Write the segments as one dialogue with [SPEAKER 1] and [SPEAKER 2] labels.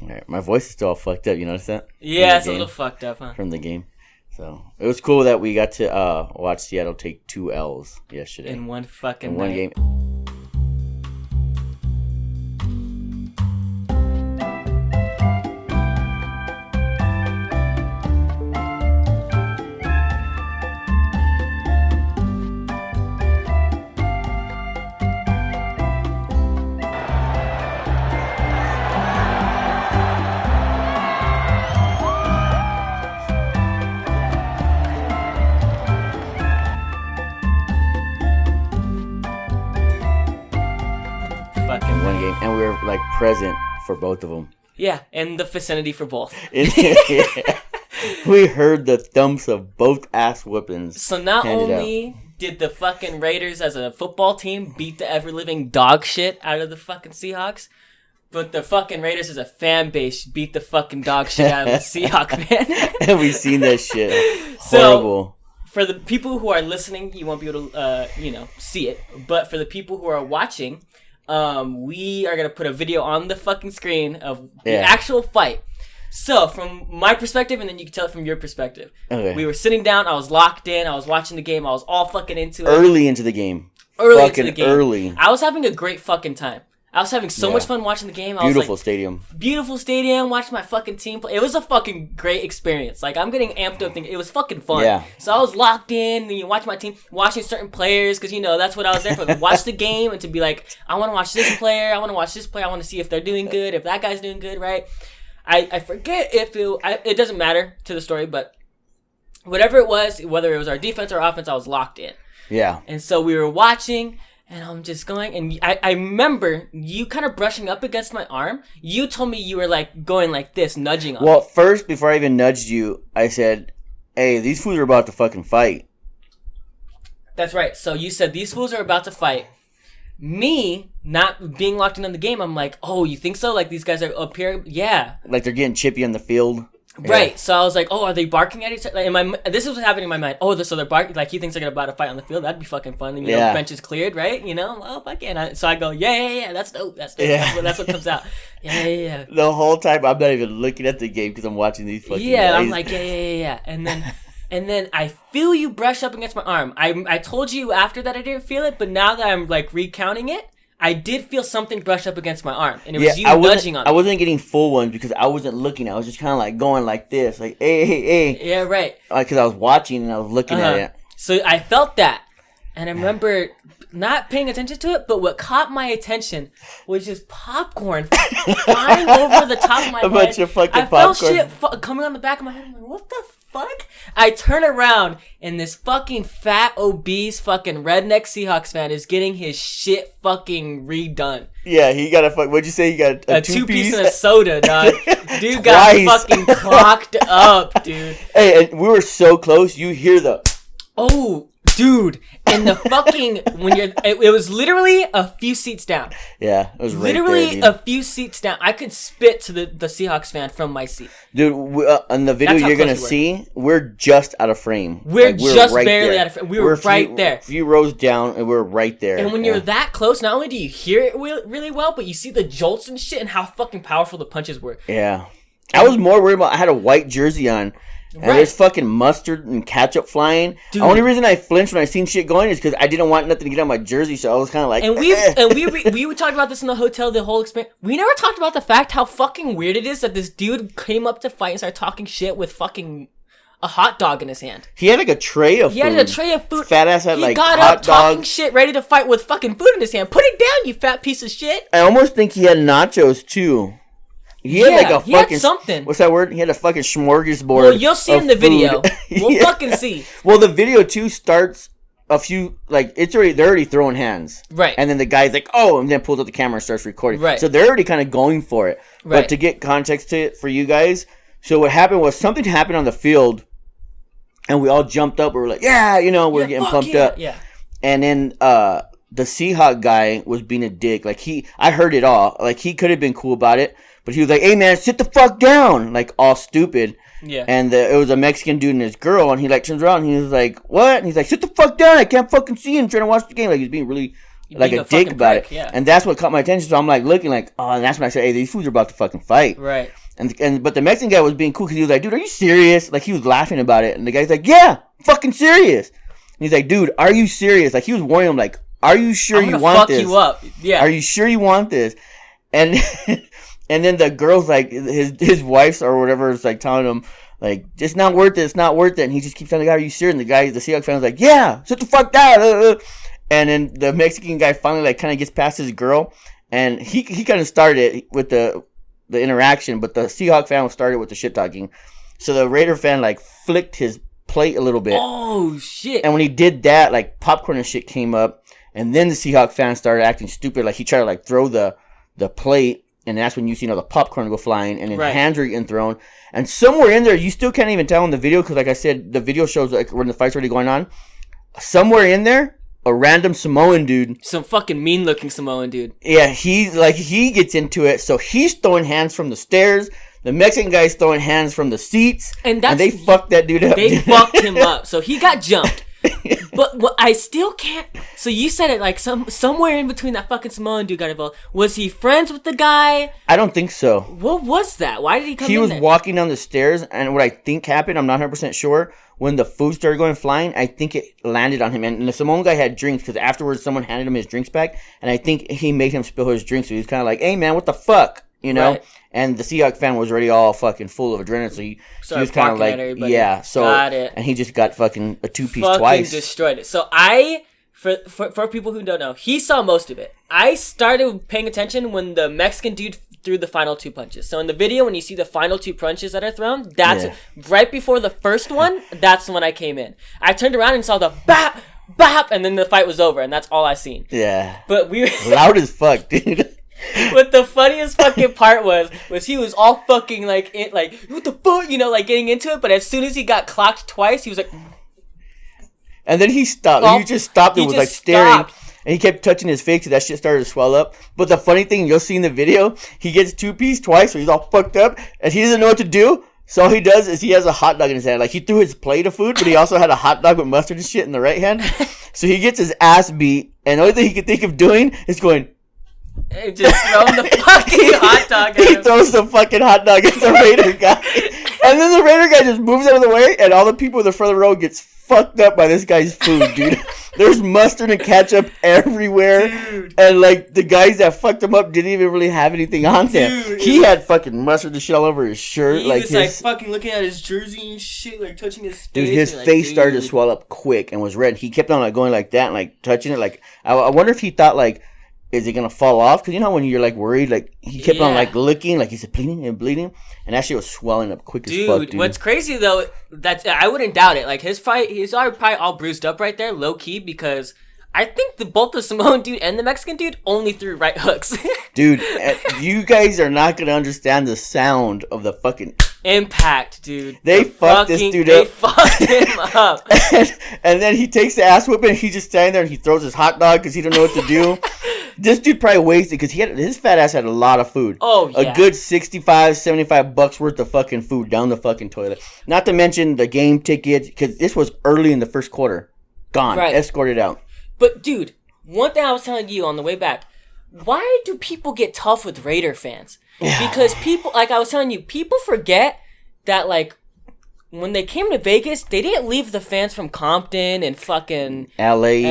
[SPEAKER 1] All right. My voice is still all fucked up. You notice that?
[SPEAKER 2] Yeah, it's a little fucked up, huh?
[SPEAKER 1] From the game. So it was cool that we got to watch Seattle take 2 L's yesterday.
[SPEAKER 2] In one fucking
[SPEAKER 1] one
[SPEAKER 2] night.
[SPEAKER 1] game.
[SPEAKER 2] Fucking
[SPEAKER 1] One game, and we were like present for both of them.
[SPEAKER 2] Yeah, and the vicinity for both.
[SPEAKER 1] We heard the thumps of both ass whoopings.
[SPEAKER 2] So not only did the fucking Raiders as a football team beat the ever-living dog shit out of the fucking Seahawks, but the fucking Raiders as a fan base beat the fucking dog shit out of the Seahawks fan.
[SPEAKER 1] And we seen that shit. Horrible.
[SPEAKER 2] So, for the people who are listening, you won't be able to, see it. But for the people who are watching, we are going to put a video on the fucking screen of the actual fight. So, from my perspective, and then you can tell it from your perspective. Okay. We were sitting down, I was locked in, I was watching the game, I was all fucking into it.
[SPEAKER 1] Early into the game. Early.
[SPEAKER 2] I was having a great fucking time. I was having so much fun watching the game.
[SPEAKER 1] Beautiful stadium.
[SPEAKER 2] Beautiful stadium, watching my fucking team play. It was a fucking great experience. Like, I'm getting amped up thinking it was fucking fun. Yeah. So I was locked in, and you watch my team, watching certain players, because, that's what I was there for. Watch the game and to be like, I want to watch this player, I want to watch this player, I want to see if they're doing good, if that guy's doing good, right? I forget if it doesn't matter to the story, but whatever it was, whether it was our defense or offense, I was locked in. Yeah. And so we were watching, and I'm just going, and I remember you kind of brushing up against my arm. You told me you were like going like this, nudging on me.
[SPEAKER 1] Well, first, before I even nudged you, I said, hey, these fools are about to fucking fight.
[SPEAKER 2] That's right. So you said these fools are about to fight. Me not being locked in on the game, I'm like, oh, you think so? Like, these guys are up here? Yeah.
[SPEAKER 1] Like, they're getting chippy on the field.
[SPEAKER 2] Right. Yeah. So I was like, oh, are they barking at each other? Like, this is what's happening in my mind. Oh, so they're barking. Like, he thinks they're about to fight on the field. That'd be fucking fun. And, bench is cleared, right? Oh, fuck yeah. So I go, yeah. That's dope. That's dope. Yeah. That's what comes out. Yeah.
[SPEAKER 1] The whole time, I'm not even looking at the game because I'm watching these fucking guys.
[SPEAKER 2] I'm like, yeah. And then I feel you brush up against my arm. I told you after that I didn't feel it, but now that I'm like recounting it, I did feel something brush up against my arm, and it was you nudging on me.
[SPEAKER 1] I wasn't getting full ones because I wasn't looking. I was just kind of like going like this, like hey.
[SPEAKER 2] Yeah, right.
[SPEAKER 1] Because I was watching and I was looking at it.
[SPEAKER 2] So I felt that, and I remember not paying attention to it. But what caught my attention was just popcorn flying over the top of my head.
[SPEAKER 1] A bunch of fucking popcorn.
[SPEAKER 2] I felt shit coming on the back of my head. I'm like, what the fuck? I turn around and this fucking fat, obese, fucking redneck Seahawks fan is getting his shit fucking redone.
[SPEAKER 1] Yeah, he got what'd you say? He got a
[SPEAKER 2] two-piece and a soda, dog. Dude got fucking clocked up, dude.
[SPEAKER 1] Hey, and we were so close. You hear the...
[SPEAKER 2] Oh, dude. And the fucking... It was literally a few seats down.
[SPEAKER 1] Yeah, it was right
[SPEAKER 2] literally
[SPEAKER 1] there,
[SPEAKER 2] a few seats down. I could spit to the Seahawks fan from my seat.
[SPEAKER 1] Dude, on the video you're going to see, we're just out of frame.
[SPEAKER 2] We're just right barely there. Out of frame. We were right there.
[SPEAKER 1] A few rows down, and we're right there.
[SPEAKER 2] And when you're that close, not only do you hear it really well, but you see the jolts and shit and how fucking powerful the punches were.
[SPEAKER 1] Yeah. I was more worried about... I had a white jersey on. And there's fucking mustard and ketchup flying. Dude. The only reason I flinched when I seen shit going is because I didn't want nothing to get on my jersey, so I was kind of like...
[SPEAKER 2] And we talked about this in the hotel, the whole experience. We never talked about the fact how fucking weird it is that this dude came up to fight and started talking shit with fucking a hot dog in his hand.
[SPEAKER 1] He had like a tray of food.
[SPEAKER 2] He had a tray of food.
[SPEAKER 1] Fat ass had like hot dog.
[SPEAKER 2] He got up talking shit, ready to fight with fucking food in his hand. Put it down, you fat piece of shit.
[SPEAKER 1] I almost think he had nachos, too. He had like a fucking...
[SPEAKER 2] He had something.
[SPEAKER 1] What's that word? He had a fucking smorgasbord.
[SPEAKER 2] Well, you'll see in the video. We'll fucking see.
[SPEAKER 1] Well, the video, too, starts a few... Like, they're already throwing hands.
[SPEAKER 2] Right.
[SPEAKER 1] And then the guy's like, oh, and then pulls up the camera and starts recording.
[SPEAKER 2] Right.
[SPEAKER 1] So they're already kind of going for it. Right. But to get context to it for you guys, so what happened was something happened on the field, and we all jumped up. We were like, we're getting pumped up.
[SPEAKER 2] Yeah.
[SPEAKER 1] And then the Seahawk guy was being a dick. Like, I heard it all. Like, he could have been cool about it. But he was like, hey, man, sit the fuck down. Like, all stupid.
[SPEAKER 2] Yeah.
[SPEAKER 1] And it was a Mexican dude and his girl. And he, like, turns around and he was like, what? And he's like, sit the fuck down. I can't fucking see him. I'm trying to watch the game. Like, he's being really like a dick about it. Yeah. And that's what caught my attention. So I'm like looking like, oh, and that's when I said, hey, these fools are about to fucking fight.
[SPEAKER 2] Right.
[SPEAKER 1] But the Mexican guy was being cool because he was like, dude, are you serious? Like he was laughing about it. And the guy's like, yeah, fucking serious. And he's like, dude, are you serious? Like he was warning him like, are you sure you want this?
[SPEAKER 2] I'm gonna fuck you up. Yeah.
[SPEAKER 1] Are you sure you want this? And and then the girl's like, his wife's or whatever is like telling him, like, it's not worth it, it's not worth it. And he just keeps telling the guy, are you serious? And the Seahawks fan was like, yeah, sit the fuck down. And then the Mexican guy finally like kind of gets past his girl. And he kind of started with the interaction, but the Seahawk fan started with the shit talking. So the Raider fan like flicked his plate a little bit.
[SPEAKER 2] Oh, shit.
[SPEAKER 1] And when he did that, like popcorn and shit came up. And then the Seahawk fan started acting stupid. Like he tried to like throw the plate. And that's when you see the popcorn go flying. And then hands are getting thrown. And somewhere in there, you still can't even tell in the video. Because like I said, the video shows like when the fight's already going on. Somewhere in there, a random Samoan dude.
[SPEAKER 2] Some fucking mean looking Samoan dude.
[SPEAKER 1] Yeah, he gets into it. So he's throwing hands from the stairs. The Mexican guy's throwing hands from the seats. And they fucked that dude up.
[SPEAKER 2] They fucked him up. So he got jumped. But what I still can't. So you said it like somewhere in between that fucking Samoan dude got involved. Was he friends with the guy?
[SPEAKER 1] I don't think so.
[SPEAKER 2] What was that? Why did he come in there?
[SPEAKER 1] He was walking down the stairs, and what I think happened, I'm not 100% sure, when the food started going flying, I think it landed on him. And the Samoan guy had drinks, because afterwards someone handed him his drinks back, and I think he made him spill his drinks, so he was kind of like, hey man, what the fuck? You know? Right. And the Seahawks fan was already all fucking full of adrenaline, so he was kind of like, yeah, so, got it. And he just got fucking a two-piece twice.
[SPEAKER 2] Destroyed it. So for people who don't know, he saw most of it. I started paying attention when the Mexican dude threw the final two punches. So in the video, when you see the final two punches that are thrown, that's right before the first one, that's when I came in. I turned around and saw the bap, bap, and then the fight was over, and that's all I seen.
[SPEAKER 1] Yeah.
[SPEAKER 2] But we
[SPEAKER 1] loud as fuck, dude.
[SPEAKER 2] What the funniest fucking part was he was all fucking like what the fuck, like getting into it, but as soon as he got clocked twice, he was like,
[SPEAKER 1] and then he stopped. He just stopped and was like staring, and he kept touching his face, and that shit started to swell up. But the funny thing, you'll see in the video, he gets two-piece twice, so he's all fucked up, and he doesn't know what to do. So all he does is he has a hot dog in his hand. Like, he threw his plate of food, but he also had a hot dog with mustard and shit in the right hand. So he gets his ass beat, and the only thing he can think of doing is going,
[SPEAKER 2] and just throwing the fucking hot dog at him.
[SPEAKER 1] He throws the fucking hot dog at the Raider guy. And then the Raider guy just moves out of the way, and all the people in the front of the row gets fucked up by this guy's food, dude. There's mustard and ketchup everywhere. Dude. And, like, the guys that fucked him up didn't even really have anything on him. He had fucking mustard and shit all over his shirt.
[SPEAKER 2] He was, fucking looking at his jersey and shit, like, touching his face.
[SPEAKER 1] Dude, his face started to swell up quick and was red. He kept on, like, going like that and, like, touching it. Like, I wonder if he thought, like, is it gonna fall off? Because when you're like worried, like he kept on like licking, like he's bleeding, and that shit was swelling up quick as fuck, dude.
[SPEAKER 2] What's crazy though, I wouldn't doubt it. Like his fight, he's probably all bruised up right there, low key, because I think both the Samoan dude and the Mexican dude only threw right hooks.
[SPEAKER 1] Dude, you guys are not gonna understand the sound of the fucking
[SPEAKER 2] impact, dude.
[SPEAKER 1] They fucked this dude up.
[SPEAKER 2] They fucked him up.
[SPEAKER 1] And then he takes the ass whipping, and he's just standing there, and he throws his hot dog because he don't know what to do. This dude probably wasted because his fat ass had a lot of food.
[SPEAKER 2] Oh, yeah.
[SPEAKER 1] A good $65-$75 worth of fucking food down the fucking toilet. Not to mention the game tickets, because this was early in the first quarter. Gone. Right. Escorted out.
[SPEAKER 2] But, dude, one thing I was telling you on the way back, why do people get tough with Raider fans? Because people, like I was telling you, people forget that, like, when they came to Vegas, they didn't leave the fans from Compton and fucking
[SPEAKER 1] LA,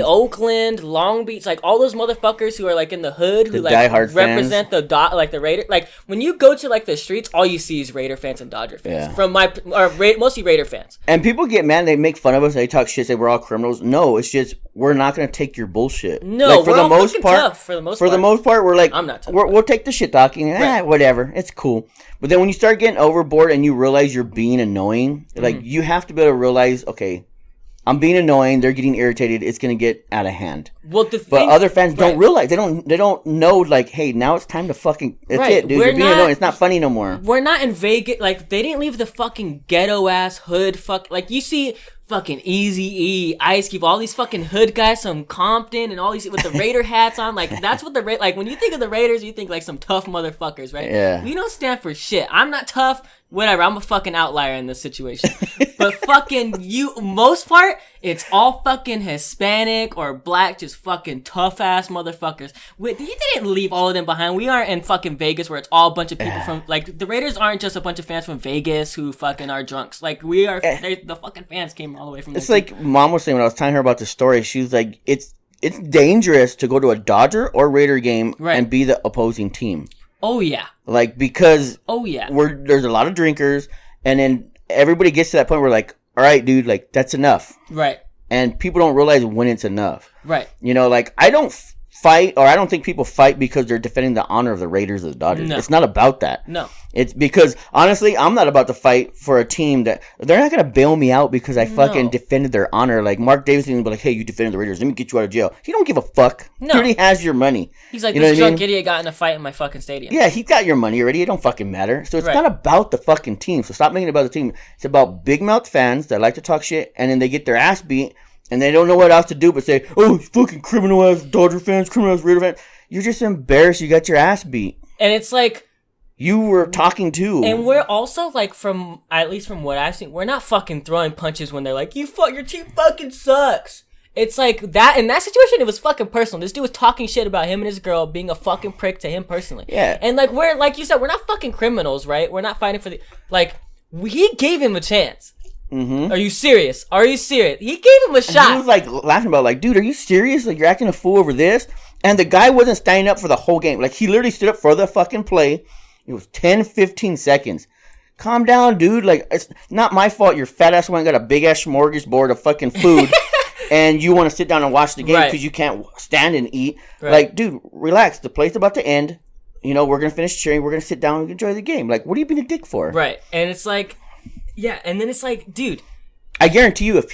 [SPEAKER 2] Oakland, Long Beach, like all those motherfuckers who are like in the hood, who like represent fans. The Raider. Like when you go to like the streets, all you see is Raider fans and Dodger fans. Yeah. Mostly Raider fans.
[SPEAKER 1] And people get mad, they make fun of us, they talk shit, say we're all criminals. No, it's just we're not gonna take your bullshit.
[SPEAKER 2] No,
[SPEAKER 1] like,
[SPEAKER 2] we're all fucking tough. For the most part,
[SPEAKER 1] we're like,
[SPEAKER 2] I'm not tough.
[SPEAKER 1] We'll take the shit talking. Whatever, it's cool. But then when you start getting overboard and you realize you're being annoying, like you have to be able to realize, okay, I'm being annoying. They're getting irritated. It's gonna get out of hand.
[SPEAKER 2] Well,
[SPEAKER 1] but other fans don't realize. They don't know. Like, hey, now it's time to fucking. That's it, dude. You're being annoying. It's not funny no more.
[SPEAKER 2] We're not in Vegas. Like, they didn't leave the fucking ghetto ass hood. Like you see. Fucking Eazy-E, Ice Cube, all these fucking hood guys from Compton and all these with the Raider hats on. Like, that's what like when you think of the Raiders, you think like some tough motherfuckers, right?
[SPEAKER 1] Yeah.
[SPEAKER 2] We don't stand for shit. I'm not tough. Whatever. I'm a fucking outlier in this situation. But fucking most part, It's all fucking Hispanic or black, just fucking tough ass motherfuckers. You didn't leave all of them behind. We aren't in fucking Vegas where it's all a bunch of people from, like, the Raiders aren't just a bunch of fans from Vegas who fucking are drunks. Like, we are, the fucking fans came all the way from
[SPEAKER 1] It's like Mom was saying when I was telling her about the story. She was like, it's dangerous to go to a Dodger or Raider game and be the opposing team.
[SPEAKER 2] Oh, yeah.
[SPEAKER 1] Like, because there's a lot of drinkers, and then everybody gets to that point where, like, all right, dude, like, that's enough.
[SPEAKER 2] Right.
[SPEAKER 1] And people don't realize when it's enough.
[SPEAKER 2] Right.
[SPEAKER 1] You know, like, I don't fight, or I don't think people fight because they're defending the honor of the Raiders or the Dodgers. No. It's not about that.
[SPEAKER 2] No.
[SPEAKER 1] It's because, honestly, I'm not about to fight for a team that, they're not going to bail me out because I fucking defended their honor. Like, Mark Davis is going to be like, hey, you defended the Raiders, let me get you out of jail. He don't give a fuck. No. He already has your money.
[SPEAKER 2] He's like, this drunk idiot got in a fight in my fucking stadium.
[SPEAKER 1] Yeah, he got your money already. It don't fucking matter. So it's not about the fucking team. So stop making it about the team. It's about big mouth fans that like to talk shit, and then they get their ass beat, and they don't know what else to do but say, oh, fucking criminal ass Dodger fans, criminal ass Raider fans. You're just embarrassed you got your ass beat.
[SPEAKER 2] And it's like,
[SPEAKER 1] you were talking too.
[SPEAKER 2] And we're also, like, at least from what I've seen, we're not fucking throwing punches when they're like, your team fucking sucks. It's like that, in that situation, it was fucking personal. This dude was talking shit about him and his girl, being a fucking prick to him personally.
[SPEAKER 1] Yeah.
[SPEAKER 2] And, like, like you said, we're not fucking criminals, right? We're not fighting for he gave him a chance. Mm-hmm. Are you serious? He gave him a shot.
[SPEAKER 1] He was, like, laughing about, like, dude, are you serious? Like, you're acting a fool over this? And the guy wasn't standing up for the whole game. Like, he literally stood up for the fucking play. It was 10, 15 seconds. Calm down, dude. Like, it's not my fault your fat ass went and got a big ass smorgasbord of fucking food and you want to sit down and watch the game because you can't stand and eat. Right. Like, dude, relax. The play's about to end. You know, we're going to finish cheering. We're going to sit down and enjoy the game. Like, what are you being a dick for?
[SPEAKER 2] Right. And it's like, yeah. And then it's like, dude.
[SPEAKER 1] I guarantee you, if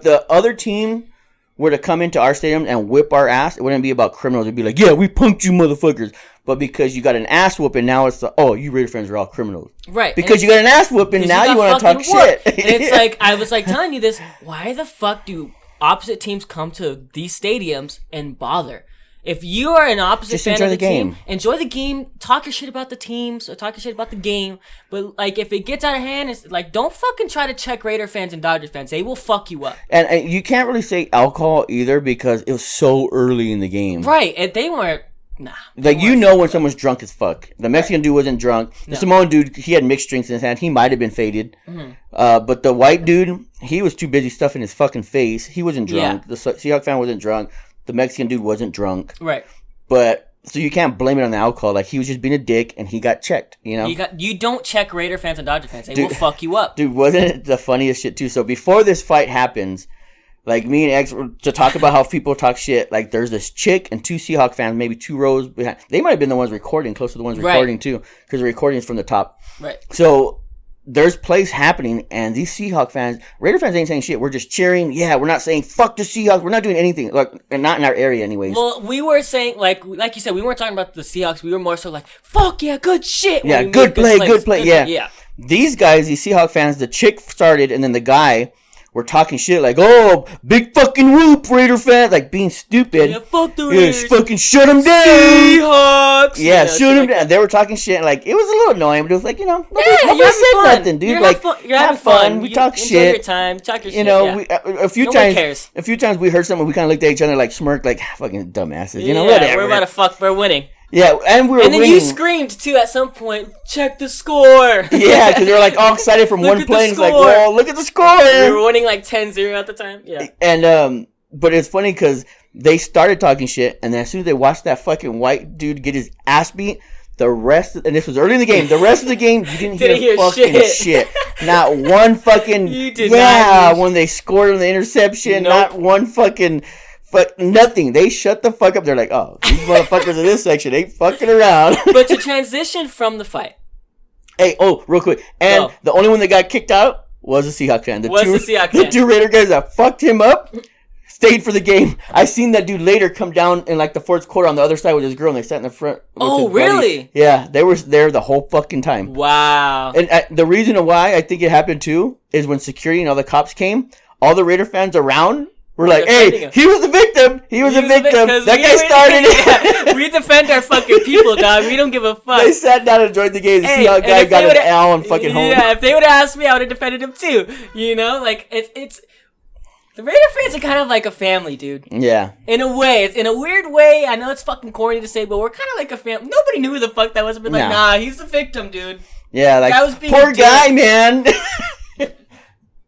[SPEAKER 1] the other team were to come into our stadium and whip our ass, it wouldn't be about criminals. It'd be like, yeah, we punked you motherfuckers. But because you got an ass whooping, now it's you Raider fans are all criminals.
[SPEAKER 2] Right.
[SPEAKER 1] Because you got an ass whooping, now you want to talk shit.
[SPEAKER 2] And it's like, I was like telling you this, why the fuck do opposite teams come to these stadiums and bother? If you are an opposite fan of the team, enjoy the game, talk your shit about the teams, or talk your shit about the game. But, like, if it gets out of hand, it's like, don't fucking try to check Raider fans and Dodger fans. They will fuck you up.
[SPEAKER 1] And you can't really say alcohol either because it was so early in the game.
[SPEAKER 2] Right. And they weren't. Nah.
[SPEAKER 1] Like, you know when someone's drunk as fuck. The Mexican dude wasn't drunk. The Samoan dude, he had mixed drinks in his hand. He might have been faded. Mm-hmm. But the white dude, he was too busy stuffing his fucking face. He wasn't drunk. Yeah. The Seahawks fan wasn't drunk. The Mexican dude wasn't drunk.
[SPEAKER 2] Right.
[SPEAKER 1] But, so you can't blame it on the alcohol. Like, he was just being a dick, and he got checked, you know?
[SPEAKER 2] You don't check Raider fans and Dodger fans. They will fuck you up.
[SPEAKER 1] Dude, wasn't it the funniest shit, too? So, before this fight happens, like, me and X were to talk about how people talk shit. Like, there's this chick and two Seahawk fans, maybe 2 rows behind. They might have been the ones recording, close to the ones recording, too, because the recording is from the top.
[SPEAKER 2] Right.
[SPEAKER 1] So, there's plays happening, and these Seahawk fans, Raider fans ain't saying shit. We're just cheering. Yeah, we're not saying fuck the Seahawks. We're not doing anything. Like, and not in our area, anyways.
[SPEAKER 2] Well, we were saying, like you said, we weren't talking about the Seahawks. We were more so like, fuck yeah, good shit.
[SPEAKER 1] Yeah, good play. Yeah. These guys, these Seahawk fans, the chick started, and then the guy were talking shit like, oh, big fucking whoop, Raider fans, like being stupid.
[SPEAKER 2] Yeah, fuck the Raiders.
[SPEAKER 1] Yeah, fucking shut them down.
[SPEAKER 2] Seahawks.
[SPEAKER 1] Yeah, shut them down. They were talking shit, like, it was a little annoying, but it was like, you know, nobody said nothing, dude.
[SPEAKER 2] You're having fun.
[SPEAKER 1] We talk shit.
[SPEAKER 2] Enjoy your time. Talk your shit.
[SPEAKER 1] You know, a few
[SPEAKER 2] cares.
[SPEAKER 1] times we heard something, we kind of looked at each other like smirked, like, fucking dumbasses. You know,
[SPEAKER 2] yeah,
[SPEAKER 1] whatever.
[SPEAKER 2] We're about to fuck. We're winning.
[SPEAKER 1] Yeah, and we were winning.
[SPEAKER 2] And then you screamed, too, at some point, check the score.
[SPEAKER 1] Yeah, because they were, like, all excited from one play, and it's like, whoa, look at the score.
[SPEAKER 2] We were winning, like, 10-0 at the time. Yeah.
[SPEAKER 1] And, but it's funny because they started talking shit, and then as soon as they watched that fucking white dude get his ass beat, and this was early in the game, the rest of the game, you didn't hear fucking shit. Not one fucking,
[SPEAKER 2] you did not
[SPEAKER 1] when they scored on the interception, not one fucking... But nothing. They shut the fuck up. They're like, oh, these motherfuckers in this section ain't fucking around.
[SPEAKER 2] But to transition from the fight.
[SPEAKER 1] Hey, real quick. And the only one that got kicked out was the Seahawks fan. The 2 Raider guys that fucked him up stayed for the game. I seen that dude later come down in like the 4th quarter on the other side with his girl, and they sat in the front.
[SPEAKER 2] Oh, really?
[SPEAKER 1] Buddy. Yeah, they were there the whole fucking time.
[SPEAKER 2] Wow.
[SPEAKER 1] And the reason why I think it happened too is when security and all the cops came, all the Raider fans around we're like, hey, he was the victim. He was the victim. That guy started it.
[SPEAKER 2] Yeah, we defend our fucking people, dog. We don't give a fuck.
[SPEAKER 1] They sat down and enjoyed the game. The Seahawks guy got an L and fucking home.
[SPEAKER 2] Yeah, if they would have asked me, I would have defended him too. You know, like it's The Raider fans are kind of like a family, dude.
[SPEAKER 1] Yeah.
[SPEAKER 2] In a way. In a weird way. I know it's fucking corny to say, but we're kind of like a family. Nobody knew who the fuck that was. But like, nah, he's the victim, dude.
[SPEAKER 1] Yeah, like, poor guy, man.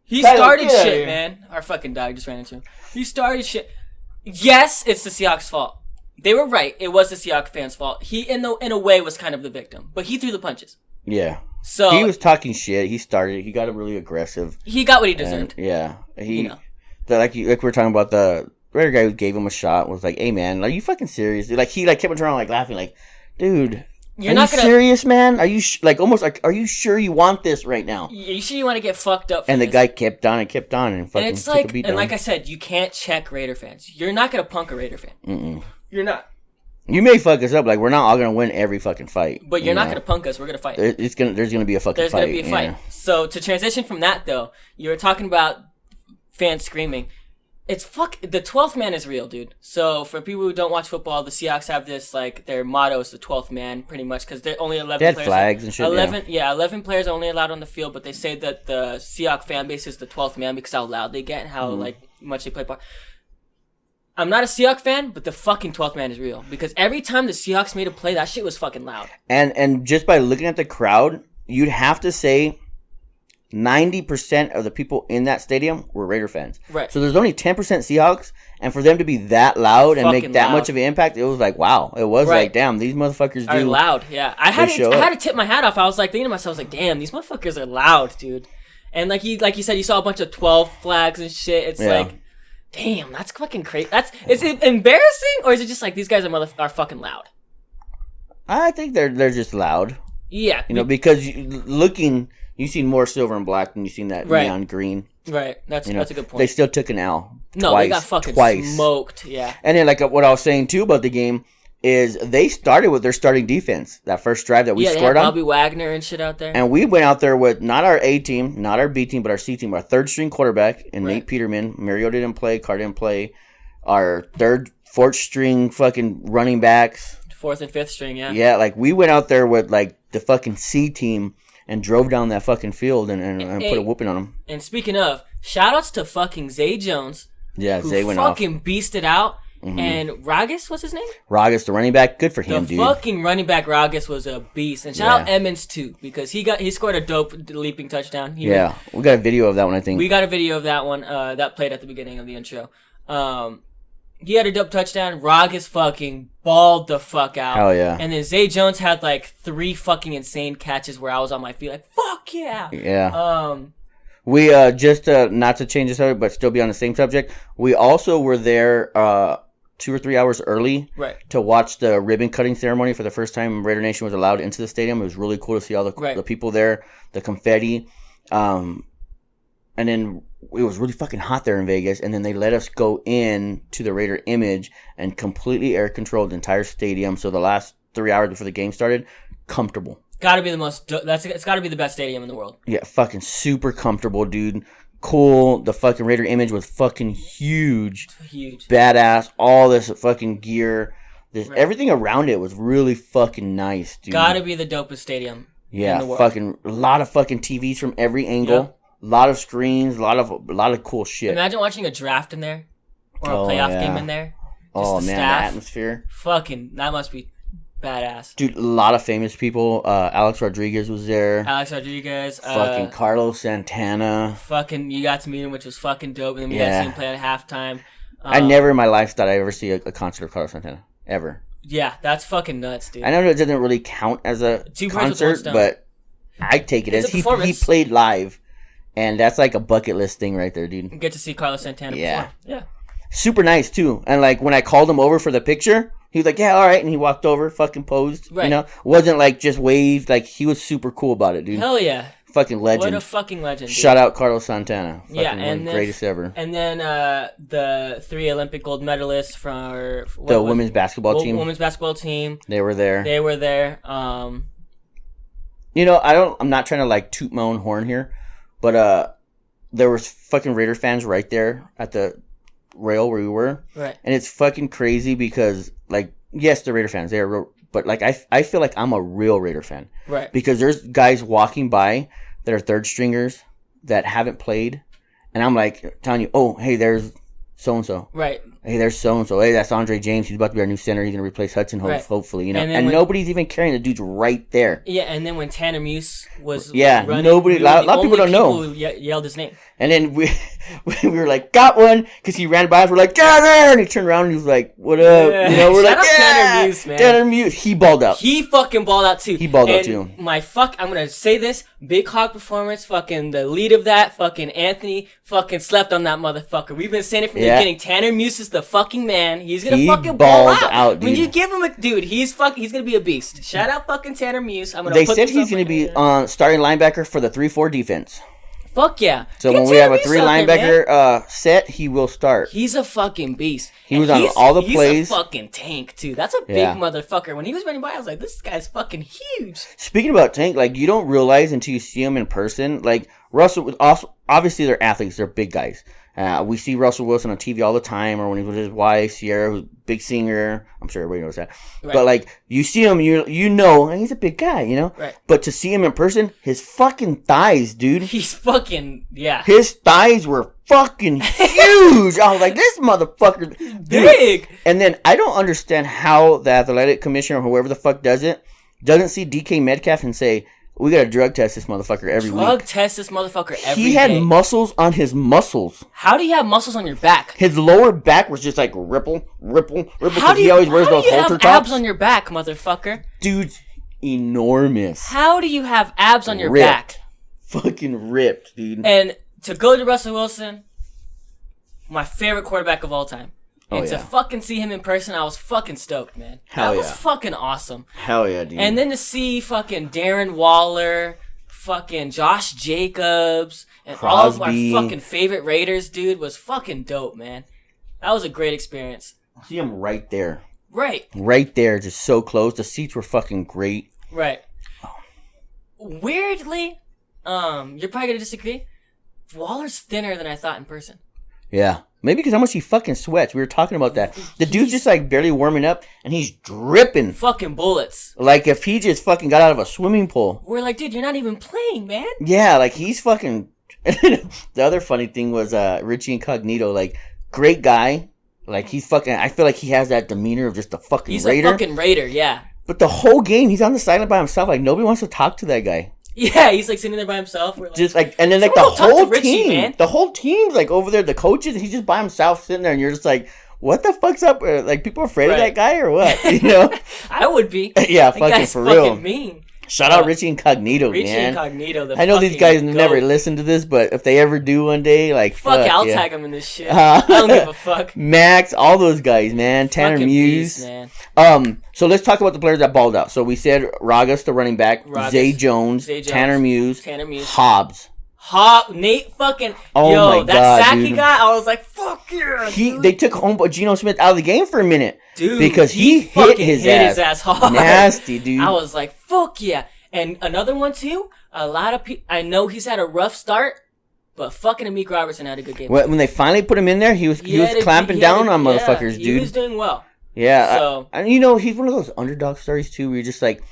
[SPEAKER 2] He started shit, man. Our fucking dog just ran into him. He started shit. Yes, it's the Seahawks' fault. They were right. It was the Seahawks fans' fault. He, in a way, was kind of the victim. But he threw the punches.
[SPEAKER 1] Yeah.
[SPEAKER 2] So
[SPEAKER 1] he was talking shit. He started. He got really aggressive.
[SPEAKER 2] He got what he deserved.
[SPEAKER 1] Yeah. Like we were talking about, the Raider guy who gave him a shot was like, "Hey man, are you fucking serious?" Like he kept around like laughing, like, "Dude, are you serious, man? Are you almost like, are you sure you want this right now?
[SPEAKER 2] You sure you want to get fucked up?"
[SPEAKER 1] And the guy kept on and fucking
[SPEAKER 2] and it's like, and like I said, you can't check Raider fans. You're not gonna punk a Raider fan.
[SPEAKER 1] Mm-mm.
[SPEAKER 2] You're not.
[SPEAKER 1] You may fuck us up, like we're not all gonna win every fucking fight.
[SPEAKER 2] But you're not gonna punk us. We're gonna fight.
[SPEAKER 1] There's gonna be a fucking fight.
[SPEAKER 2] There's gonna be a fight. Yeah. So to transition from that though, you were talking about fans screaming. The 12th man is real, dude. So for people who don't watch football, the Seahawks have this, like, their motto is the 12th man, pretty much, because they're only 11
[SPEAKER 1] they had
[SPEAKER 2] players.
[SPEAKER 1] Flags and shit.
[SPEAKER 2] 11 players are only allowed on the field, but they say that the Seahawks fan base is the 12th man because how loud they get and how like much they play part. I'm not a Seahawks fan, but the fucking 12th man is real. Because every time the Seahawks made a play, that shit was fucking loud.
[SPEAKER 1] And just by looking at the crowd, you'd have to say 90% of the people in that stadium were Raider fans.
[SPEAKER 2] Right.
[SPEAKER 1] So there's only 10% Seahawks, and for them to be that loud and make that much of an impact, it was like, wow. It was like, damn, these motherfuckers
[SPEAKER 2] are loud. Yeah. I had to tip my hat off. I was like thinking to myself, like, damn, these motherfuckers are loud, dude. And like you said, you saw a bunch of 12 flags and shit. It's like, damn, that's fucking crazy. Is it embarrassing, or is it just like these guys are fucking loud? I
[SPEAKER 1] think they're just loud.
[SPEAKER 2] Yeah.
[SPEAKER 1] Because you've seen more silver and black than you've seen that neon green.
[SPEAKER 2] Right. That's a good point.
[SPEAKER 1] They still took an L.
[SPEAKER 2] They got fucking smoked. Yeah.
[SPEAKER 1] And then, like, what I was saying, too, about the game is they started with their starting defense. That first drive that we scored on.
[SPEAKER 2] Bobby Wagner and shit out there.
[SPEAKER 1] And we went out there with not our A team, not our B team, but our C team. Our third-string quarterback, and Nate Peterman. Mario didn't play. Carr didn't play. Our fourth-string fucking running backs.
[SPEAKER 2] Fourth and fifth string, yeah.
[SPEAKER 1] Yeah, like, we went out there with, like, the fucking C team and drove down that fucking field and put a whooping on them.
[SPEAKER 2] And speaking of, shout-outs to fucking Zay Jones.
[SPEAKER 1] Yeah, Zay went off.
[SPEAKER 2] Who fucking beasted out. Mm-hmm. And Ragas, what's his name?
[SPEAKER 1] Ragas, the running back. Good for him, dude.
[SPEAKER 2] The fucking running back Ragas was a beast. And shout out Emmons, too, because he scored a dope leaping touchdown. We got
[SPEAKER 1] a video of that one, I think.
[SPEAKER 2] We got a video of that one. That played at the beginning of the intro. He had a dope touchdown. Ragas fucking balled the fuck out.
[SPEAKER 1] Hell yeah.
[SPEAKER 2] And then Zay Jones had like 3 fucking insane catches where I was on my feet like, fuck yeah.
[SPEAKER 1] Yeah. We, just not to change the subject, but still be on the same subject, we also were there 2 or 3 hours early to watch the ribbon cutting ceremony for the first time Raider Nation was allowed into the stadium. It was really cool to see all the people there, the confetti. And then it was really fucking hot there in Vegas, and then they let us go in to the Raider image and completely air controlled the entire stadium. So the last 3 hours before the game started, comfortable.
[SPEAKER 2] Gotta be it's gotta be the best stadium in the world.
[SPEAKER 1] Yeah, fucking super comfortable, dude. Cool. The fucking Raider image was fucking huge. Badass. All this fucking gear. Everything around it was really fucking nice, dude.
[SPEAKER 2] Gotta be the dopest stadium in the world.
[SPEAKER 1] Fucking a lot of fucking TVs from every angle. Yep. A lot of screens, a lot of cool shit.
[SPEAKER 2] Imagine watching a draft in there, or a playoff game in there. Just the
[SPEAKER 1] atmosphere.
[SPEAKER 2] Fucking, that must be badass.
[SPEAKER 1] Dude, a lot of famous people. Alex Rodriguez was there.
[SPEAKER 2] Fucking
[SPEAKER 1] Carlos Santana.
[SPEAKER 2] Fucking, you got to meet him, which was fucking dope. And then we got to see him play at halftime.
[SPEAKER 1] I never in my life thought I'd ever see a concert of Carlos Santana. Ever.
[SPEAKER 2] Yeah, that's fucking nuts, dude.
[SPEAKER 1] I know it doesn't really count as a concert, but I take it as he played live. And that's like a bucket list thing right there, dude.
[SPEAKER 2] You get to see Carlos Santana perform. Yeah.
[SPEAKER 1] Super nice, too. And, like, when I called him over for the picture, he was like, yeah, all right. And he walked over, fucking posed. Right. You know? Wasn't, like, just waved. Like, he was super cool about it, dude.
[SPEAKER 2] Hell yeah.
[SPEAKER 1] Fucking legend.
[SPEAKER 2] What a fucking legend, dude.
[SPEAKER 1] Shout out Carlos Santana. Fucking
[SPEAKER 2] and
[SPEAKER 1] one of the greatest ever.
[SPEAKER 2] And then the 3 Olympic gold medalists for...
[SPEAKER 1] the women's basketball team.
[SPEAKER 2] Women's basketball team.
[SPEAKER 1] They were there. You know, I'm not trying to, like, toot my own horn here. But there was fucking Raider fans right there at the rail where we were.
[SPEAKER 2] Right.
[SPEAKER 1] And it's fucking crazy because, like, yes, the Raider fans, they're real, but, like, I feel like I'm a real Raider fan.
[SPEAKER 2] Right.
[SPEAKER 1] Because there's guys walking by that are third stringers that haven't played. and I'm like telling you, oh, hey, there's so and so.
[SPEAKER 2] Right.
[SPEAKER 1] Hey, there's so and so. Hey, that's Andre James. He's about to be our new center. He's gonna replace Hudson, hopefully. You know, and nobody's even carrying the dude's right there.
[SPEAKER 2] Yeah, and then when Tanner Muse was
[SPEAKER 1] running, nobody. A lot of people don't know.
[SPEAKER 2] Yelled his name.
[SPEAKER 1] And then we were like, got one, because he ran by us. We're like, Tanner! And he turned around and he was like, what up?
[SPEAKER 2] Yeah.
[SPEAKER 1] You know, we're
[SPEAKER 2] Shout
[SPEAKER 1] like,
[SPEAKER 2] out
[SPEAKER 1] yeah!
[SPEAKER 2] Tanner Muse, man.
[SPEAKER 1] Tanner Muse. He balled out.
[SPEAKER 2] He fucking balled out, too.
[SPEAKER 1] He balled out, too.
[SPEAKER 2] I'm going to say this. Big Hog performance. Fucking the lead of that. Fucking Anthony fucking slept on that motherfucker. We've been saying it from the beginning. Tanner Muse is the fucking man. He's going to fucking ball out.
[SPEAKER 1] Dude.
[SPEAKER 2] When you give him a... Dude, he's going to be a beast. Shout out fucking Tanner Muse.
[SPEAKER 1] They said he's going to be starting linebacker for the 3-4 defense.
[SPEAKER 2] Fuck yeah.
[SPEAKER 1] So when we have a 3 linebacker set, he will start.
[SPEAKER 2] He's a fucking beast.
[SPEAKER 1] He was on all the plays.
[SPEAKER 2] He's a fucking tank, too. That's a big motherfucker. When he was running by, I was like, this guy's fucking huge.
[SPEAKER 1] Speaking about tank, like, you don't realize until you see him in person. Like, Russell, obviously they're athletes. They're big guys. We see Russell Wilson on TV all the time, or when he's with his wife, Sierra, who's a big singer. I'm sure everybody knows that. Right. But, like, you see him, you know, and he's a big guy, you know?
[SPEAKER 2] Right.
[SPEAKER 1] But to see him in person, his fucking thighs, dude.
[SPEAKER 2] He's fucking, yeah.
[SPEAKER 1] His thighs were fucking huge. I was like, this motherfucker.
[SPEAKER 2] Big.
[SPEAKER 1] And then I don't understand how the athletic commissioner, or whoever the fuck does it, doesn't see DK Metcalf and say, we gotta drug test this motherfucker every week.
[SPEAKER 2] Drug test this motherfucker every day.
[SPEAKER 1] He had muscles on his muscles.
[SPEAKER 2] How do you have muscles on your back?
[SPEAKER 1] His lower back was just like ripple.
[SPEAKER 2] How do you,
[SPEAKER 1] he always wears those halter tops.
[SPEAKER 2] Abs on your back, motherfucker?
[SPEAKER 1] Dude's enormous.
[SPEAKER 2] How do you have abs on your back?
[SPEAKER 1] Fucking ripped, dude.
[SPEAKER 2] And to go to Russell Wilson, my favorite quarterback of all time. And to fucking see him in person, I was fucking stoked, man. That was fucking awesome.
[SPEAKER 1] Hell yeah, dude.
[SPEAKER 2] And then to see fucking Darren Waller, fucking Josh Jacobs, and
[SPEAKER 1] Crosby.
[SPEAKER 2] all of our fucking favorite Raiders, dude, was fucking dope, man. That was a great experience.
[SPEAKER 1] See him right there.
[SPEAKER 2] Right.
[SPEAKER 1] Right there, just so close. The seats were fucking great.
[SPEAKER 2] Right. Weirdly, you're probably gonna disagree. Waller's thinner than I thought in person.
[SPEAKER 1] Yeah. Maybe because how much he fucking sweats. We were talking about that. The dude's just like barely warming up, and he's dripping.
[SPEAKER 2] Fucking bullets.
[SPEAKER 1] Like if he just fucking got out of a swimming pool.
[SPEAKER 2] We're like, dude, you're not even playing, man.
[SPEAKER 1] Yeah, like he's fucking... The other funny thing was Richie Incognito. Like, great guy. Like he's fucking... I feel like he has that demeanor of just a fucking
[SPEAKER 2] He's
[SPEAKER 1] Raider.
[SPEAKER 2] He's a fucking Raider, yeah.
[SPEAKER 1] But the whole game, he's on the sideline by himself. Like, nobody wants to talk to that guy.
[SPEAKER 2] Yeah, he's like sitting there by himself. We're like,
[SPEAKER 1] just like, and then like the whole
[SPEAKER 2] Richie,
[SPEAKER 1] team,
[SPEAKER 2] man.
[SPEAKER 1] The whole team's like over there. The coaches, he's just by himself sitting there, and you're just like, what the fuck's up? Like people afraid of that guy or what? You know?
[SPEAKER 2] I would be.
[SPEAKER 1] Yeah,
[SPEAKER 2] that
[SPEAKER 1] fucking
[SPEAKER 2] guy's
[SPEAKER 1] for
[SPEAKER 2] fucking
[SPEAKER 1] real.
[SPEAKER 2] Mean.
[SPEAKER 1] Shout out Richie Incognito,
[SPEAKER 2] Richie
[SPEAKER 1] man.
[SPEAKER 2] Incognito.
[SPEAKER 1] I know these guys never listen to this, but if they ever do one day, like
[SPEAKER 2] I'll tag them in this shit. I don't give a fuck.
[SPEAKER 1] Max, all those guys, man. Tanner Muse.
[SPEAKER 2] Beast, man.
[SPEAKER 1] So let's talk about the players that balled out. So we said Ragas, the running back, Zay Jones, Tanner Muse, Hobbs.
[SPEAKER 2] Nate fucking...
[SPEAKER 1] Oh
[SPEAKER 2] yo,
[SPEAKER 1] my
[SPEAKER 2] that
[SPEAKER 1] God,
[SPEAKER 2] sack
[SPEAKER 1] dude.
[SPEAKER 2] he got, I was like, fuck yeah,
[SPEAKER 1] They took home Geno Smith out of the game for a minute.
[SPEAKER 2] Dude,
[SPEAKER 1] because he hit his ass
[SPEAKER 2] hard.
[SPEAKER 1] Nasty, dude.
[SPEAKER 2] I was like, fuck yeah. And another one, too, a lot of people... I know he's had a rough start, but fucking Amik Robertson had a good game.
[SPEAKER 1] When they finally put him in there, he was clamping down on motherfuckers, dude.
[SPEAKER 2] He was doing well.
[SPEAKER 1] Yeah.
[SPEAKER 2] So,
[SPEAKER 1] and you know, he's one of those underdog stories, too, where you're just like,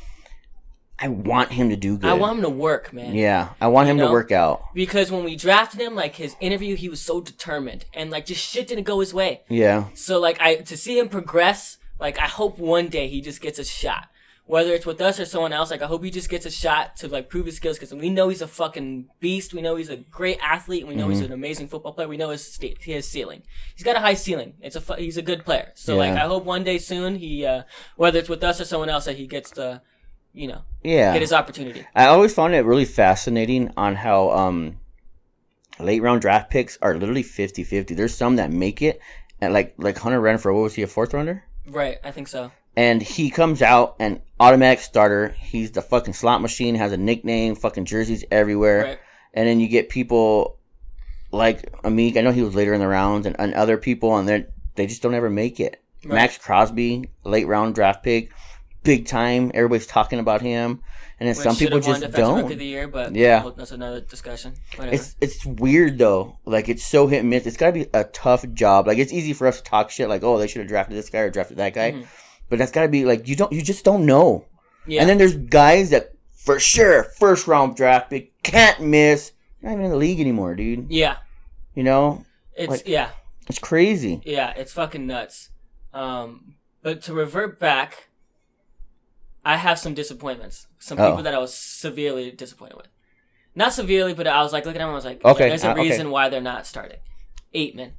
[SPEAKER 1] I want him to do good.
[SPEAKER 2] I want him to work, man.
[SPEAKER 1] Yeah, I want him to work out.
[SPEAKER 2] Because when we drafted him, like, his interview, he was so determined. And, like, just shit didn't go his way.
[SPEAKER 1] Yeah.
[SPEAKER 2] So, like, to see him progress, like, I hope one day he just gets a shot. Whether it's with us or someone else, like, I hope he just gets a shot to, like, prove his skills. Because we know he's a fucking beast. We know he's a great athlete. And we know he's an amazing football player. We know he has ceiling. He's got a high ceiling. He's a good player. So, like, I hope one day soon he, whether it's with us or someone else, that he gets to, get his opportunity. I
[SPEAKER 1] always found it really fascinating on how late round draft picks are literally 50-50. There's some that make it. And like Hunter Renfrow, what was he, a 4th rounder?
[SPEAKER 2] Right, I think so.
[SPEAKER 1] And he comes out and automatic starter. He's the fucking slot machine, has a nickname, fucking jerseys everywhere.
[SPEAKER 2] Right.
[SPEAKER 1] And then you get people like Amik. I know he was later in the rounds, and other people, and they just don't ever make it. Right. Max Crosby, late round draft pick, big time. Everybody's talking about him. And then some people just don't.
[SPEAKER 2] Rookie of the year, but that's another discussion. Whatever.
[SPEAKER 1] It's weird though. Like it's so hit and miss. It's got to be a tough job. Like it's easy for us to talk shit like, oh, they should have drafted this guy or drafted that guy. Mm-hmm. But that's got to be like you just don't know. Yeah. And then there's guys that for sure 1st round draft pick can't miss. Not even in the league anymore, dude.
[SPEAKER 2] Yeah.
[SPEAKER 1] You know,
[SPEAKER 2] it's
[SPEAKER 1] it's crazy.
[SPEAKER 2] Yeah, it's fucking nuts. But to revert back, I have some disappointments. Some people that I was severely disappointed with. Not severely, but I was like looking at them. I was like, okay, there's a reason why they're not starting. Aitman.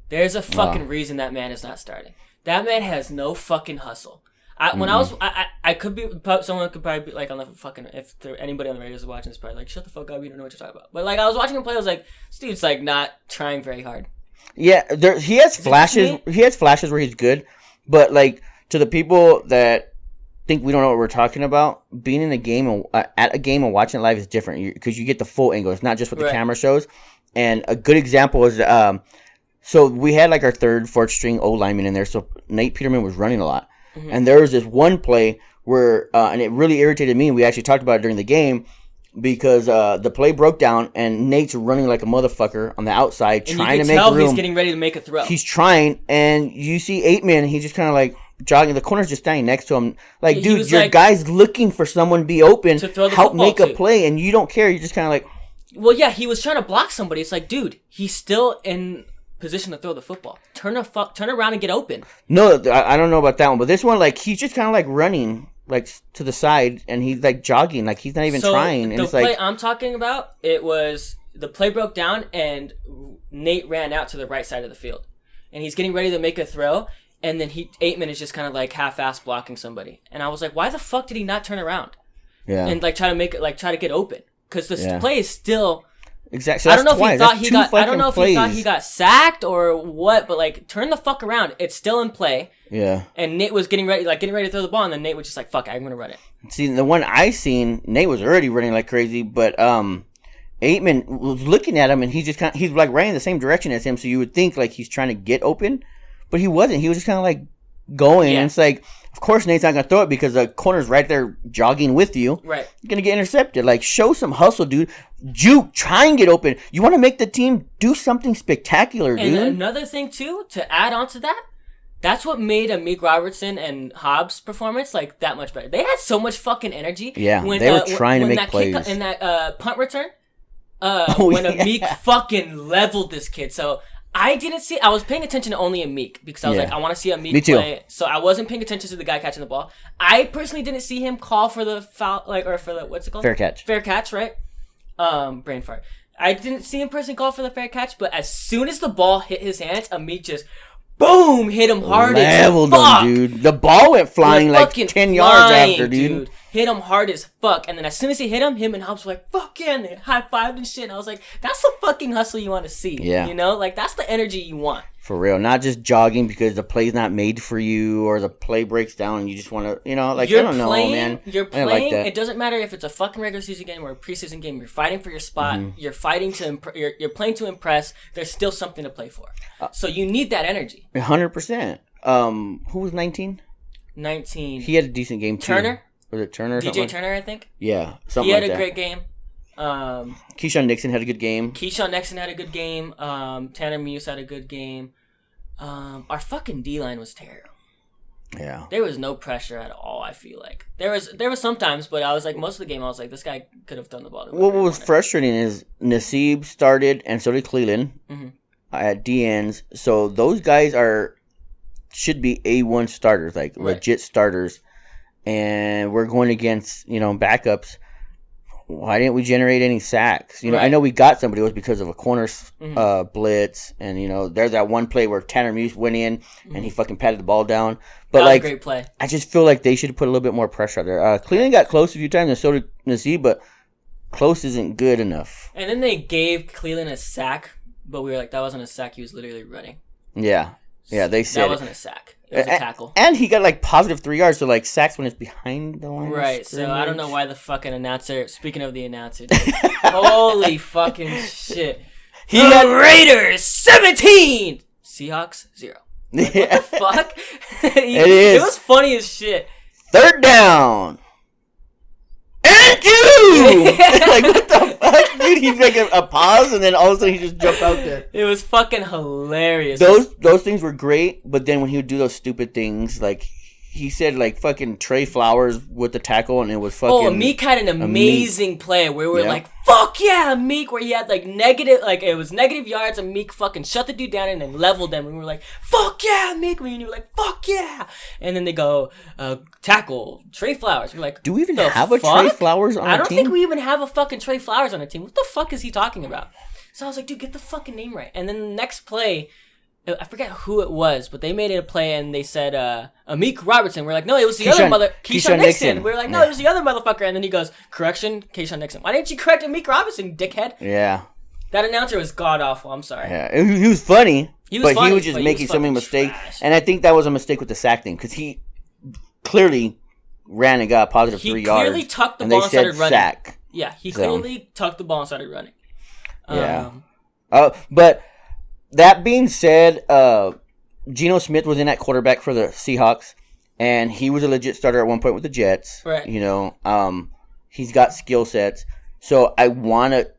[SPEAKER 2] There's a fucking reason that man is not starting. That man has no fucking hustle. I could be, someone could probably be like on the fucking, if anybody on the radio is watching this, probably like, shut the fuck up, you don't know what you're talking about. But like, I was watching him play, I was like, this dude's like not trying very hard.
[SPEAKER 1] Yeah, he has flashes. He has flashes where he's good, but like to the people that think we don't know what we're talking about, being in a game at a game and watching it live is different because you get the full angle. It's not just what the camera shows. And a good example is, so we had like our third, fourth string O lineman in there. So Nate Peterman was running a lot, and there was this one play where, and it really irritated me. We actually talked about it during the game. Because the play broke down and Nate's running like a motherfucker on the outside
[SPEAKER 2] and
[SPEAKER 1] trying to make room.
[SPEAKER 2] You can tell he's getting ready to make a throw.
[SPEAKER 1] He's trying, and you see Aitman, he's just kind of like jogging. The corner's just standing next to him. Like, dude, your guy's looking for someone to be open to throw the help make a play, and you don't care. You're just kind of like...
[SPEAKER 2] Well, yeah, he was trying to block somebody. It's like, dude, he's still in position to throw the football. Turn around and get open.
[SPEAKER 1] No, I don't know about that one, but this one, like, he's just kind of like running... like to the side, and he's like jogging, like he's not even trying. And
[SPEAKER 2] the
[SPEAKER 1] it's
[SPEAKER 2] play
[SPEAKER 1] like
[SPEAKER 2] I'm talking about, it was the play broke down, and Nate ran out to the right side of the field, and he's getting ready to make a throw, and then Aitman is just kind of like half-ass blocking somebody, and I was like, why the fuck did he not turn around? Yeah, and like try to get open because the play is still. Exactly. So I don't know if he thought he got. I don't know if he thought he got sacked or what, but like, turn the fuck around. It's still in play. Yeah. And Nate was getting ready to throw the ball, and then Nate was just like, "Fuck, I'm gonna run it."
[SPEAKER 1] See, the one I seen, Nate was already running like crazy, but Aitman was looking at him, and he's like running in the same direction as him, so you would think like he's trying to get open, but he wasn't. He was just kind of like going, and it's like, of course Nate's not gonna throw it because the corner's right there jogging with you. Right. You're gonna get intercepted. Like, show some hustle, dude. Juke, try and get open. You want to make the team do something spectacular, dude.
[SPEAKER 2] And another thing too, to add on to that, that's what made Amik Robertson and Hobbs' performance like that much better. They had so much fucking energy.
[SPEAKER 1] Yeah, they were trying to make plays.
[SPEAKER 2] In that punt return, when Amik fucking leveled this kid. So I was paying attention to only Amik because I was like, I want to see Amik play. So I wasn't paying attention to the guy catching the ball. I personally didn't see him call for the foul, or for the, what's it called?
[SPEAKER 1] Fair catch.
[SPEAKER 2] Fair catch, right? Brain fart. I didn't see him personally call for the fair catch, but as soon as the ball hit his hands, Amik just boom hit him hard as fuck.
[SPEAKER 1] Him, dude. The ball went flying like 10 yards after, dude.
[SPEAKER 2] Hit him hard as fuck, and then as soon as he hit him and Hobbs were like, "Fuck yeah!" And they high-fived and shit. And I was like, "That's the fucking hustle you want to see." Yeah, you know, like that's the energy you want.
[SPEAKER 1] For real, not just jogging because the play's not made for you or the play breaks down and you just want to, you know, like, I don't know, man.
[SPEAKER 2] You're playing. Like, it doesn't matter if it's a fucking regular season game or a preseason game. You're fighting for your spot. Mm-hmm. You're fighting to. You're playing to impress. There's still something to play for. So you need that energy.
[SPEAKER 1] 100%. Who was 19?
[SPEAKER 2] 19.
[SPEAKER 1] He had a decent game too.
[SPEAKER 2] Turner.
[SPEAKER 1] Was it Turner?
[SPEAKER 2] DJ Turner, I think.
[SPEAKER 1] Yeah,
[SPEAKER 2] something like that. He had a great game.
[SPEAKER 1] Keyshawn Nixon had a good game.
[SPEAKER 2] Tanner Muse had a good game. Our fucking D-line was terrible.
[SPEAKER 1] Yeah.
[SPEAKER 2] There was no pressure at all, I feel like. There was sometimes, but I was like, most of the game, I was like, this guy could have thrown the ball.
[SPEAKER 1] What was frustrating is Nassib started, and so did Cleveland at D ends. So those guys should be A1 starters, like legit starters. And we're going against, backups. Why didn't we generate any sacks? I know we got somebody. It was because of a corner blitz. And, there's that one play where Tanner Muse went in and he fucking patted the ball down. But,
[SPEAKER 2] that was a great play.
[SPEAKER 1] I just feel like they should have put a little bit more pressure out there. Cleveland got close a few times and so did Nassib, but close isn't good enough.
[SPEAKER 2] And then they gave Cleveland a sack, but we were like, that wasn't a sack. He was literally running.
[SPEAKER 1] Yeah. Yeah, they said
[SPEAKER 2] that wasn't a sack. It was a tackle.
[SPEAKER 1] And he got positive 3 yards, so sacks when it's behind the line.
[SPEAKER 2] Right, so I don't know why the fucking announcer, speaking of the announcer, holy fucking shit. The Raiders 17, Seahawks 0. Like, what the fuck? It was funny as shit.
[SPEAKER 1] Third down. And you! Like, what the fuck, dude? He's like a pause, and then all of a sudden he just jumped out there.
[SPEAKER 2] It was fucking hilarious.
[SPEAKER 1] Those things were great, but then when he would do those stupid things, like he said like fucking Trey Flowers with the tackle, and it was fucking.
[SPEAKER 2] Oh, Meek had an amazing play where we were like, "Fuck yeah, Meek!" Where he had like it was negative yards, and Meek fucking shut the dude down and then leveled them. And we were like, "Fuck yeah, Meek!" When you were like, "Fuck yeah!" And then they go tackle Trey Flowers. We're like,
[SPEAKER 1] do we even have a Trey Flowers on our team?
[SPEAKER 2] I don't think we even have a fucking Trey Flowers on our team. What the fuck is he talking about? So I was like, dude, get the fucking name right. And then the next play, I forget who it was, but they made it a play and they said Amik Robertson. We're like, no, it was the other Keyshawn Nixon. We're like, no, it was the other motherfucker. And then he goes, correction, Keyshawn Nixon. Why didn't you correct Amik Robertson, dickhead?
[SPEAKER 1] Yeah.
[SPEAKER 2] That announcer was god awful. I'm sorry.
[SPEAKER 1] Yeah, he was funny. He was just making so many mistakes. And I think that was a mistake with the sack thing because he clearly ran and got a positive 3 yards.
[SPEAKER 2] He clearly tucked the ball and started running.
[SPEAKER 1] Sack.
[SPEAKER 2] Yeah, he clearly tucked the ball and started running.
[SPEAKER 1] Yeah. But that being said, Geno Smith was in at quarterback for the Seahawks, and he was a legit starter at one point with the Jets.
[SPEAKER 2] Right.
[SPEAKER 1] You know, he's got skill sets. So I want to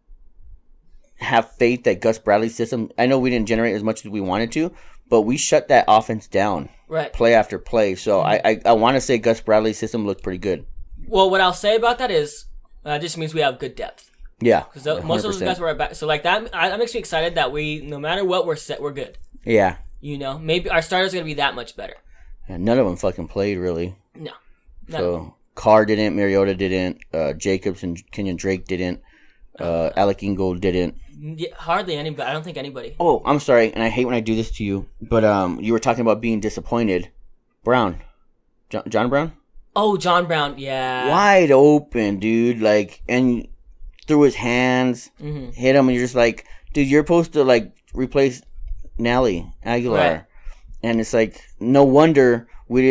[SPEAKER 1] have faith that Gus Bradley's system, I know we didn't generate as much as we wanted to, but we shut that offense down.
[SPEAKER 2] Right.
[SPEAKER 1] Play after play. So I want to say Gus Bradley's system looked pretty good.
[SPEAKER 2] Well, what I'll say about that is it just means we have good depth.
[SPEAKER 1] Yeah,
[SPEAKER 2] because most of those guys were at back. So like that makes me excited that we, no matter what, we're good.
[SPEAKER 1] Yeah.
[SPEAKER 2] You know, maybe our starters are gonna be that much better.
[SPEAKER 1] Yeah, none of them fucking played really.
[SPEAKER 2] No.
[SPEAKER 1] So Carr didn't, Mariota didn't, Jacobs and Kenyon Drake didn't, Alec Ingold didn't.
[SPEAKER 2] Yeah, hardly anybody. I don't think anybody.
[SPEAKER 1] Oh, I'm sorry, and I hate when I do this to you, but you were talking about being disappointed. Brown, John Brown.
[SPEAKER 2] Oh, John Brown, yeah.
[SPEAKER 1] Wide open, dude. Like, and through his hands, hit him, and you're just like, dude, you're supposed to like replace Nelly Aguilar,
[SPEAKER 2] right.
[SPEAKER 1] And it's like no wonder we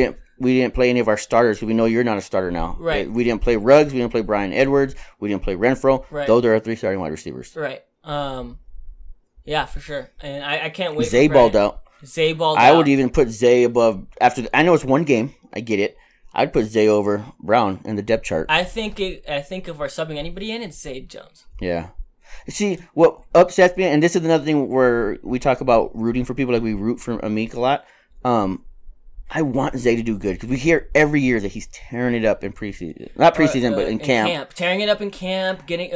[SPEAKER 1] didn't play any of our starters because we know you're not a starter now.
[SPEAKER 2] Right.
[SPEAKER 1] We didn't play Ruggs, we didn't play Brian Edwards, we didn't play Renfro.
[SPEAKER 2] Right.
[SPEAKER 1] Those are our 3 starting wide receivers.
[SPEAKER 2] Right. Yeah, for sure, and I can't wait.
[SPEAKER 1] Zay balled out.
[SPEAKER 2] Zay balled out.
[SPEAKER 1] I would even put Zay above after. I know it's one game. I get it. I'd put Zay over Brown in the depth chart.
[SPEAKER 2] I think if we're subbing anybody in, it's Zay Jones.
[SPEAKER 1] Yeah. See, what upsets me, and this is another thing where we talk about rooting for people, like we root for Amik a lot. I want Zay to do good because we hear every year that he's tearing it up in preseason. Not preseason, but in camp.
[SPEAKER 2] Tearing it up in camp, getting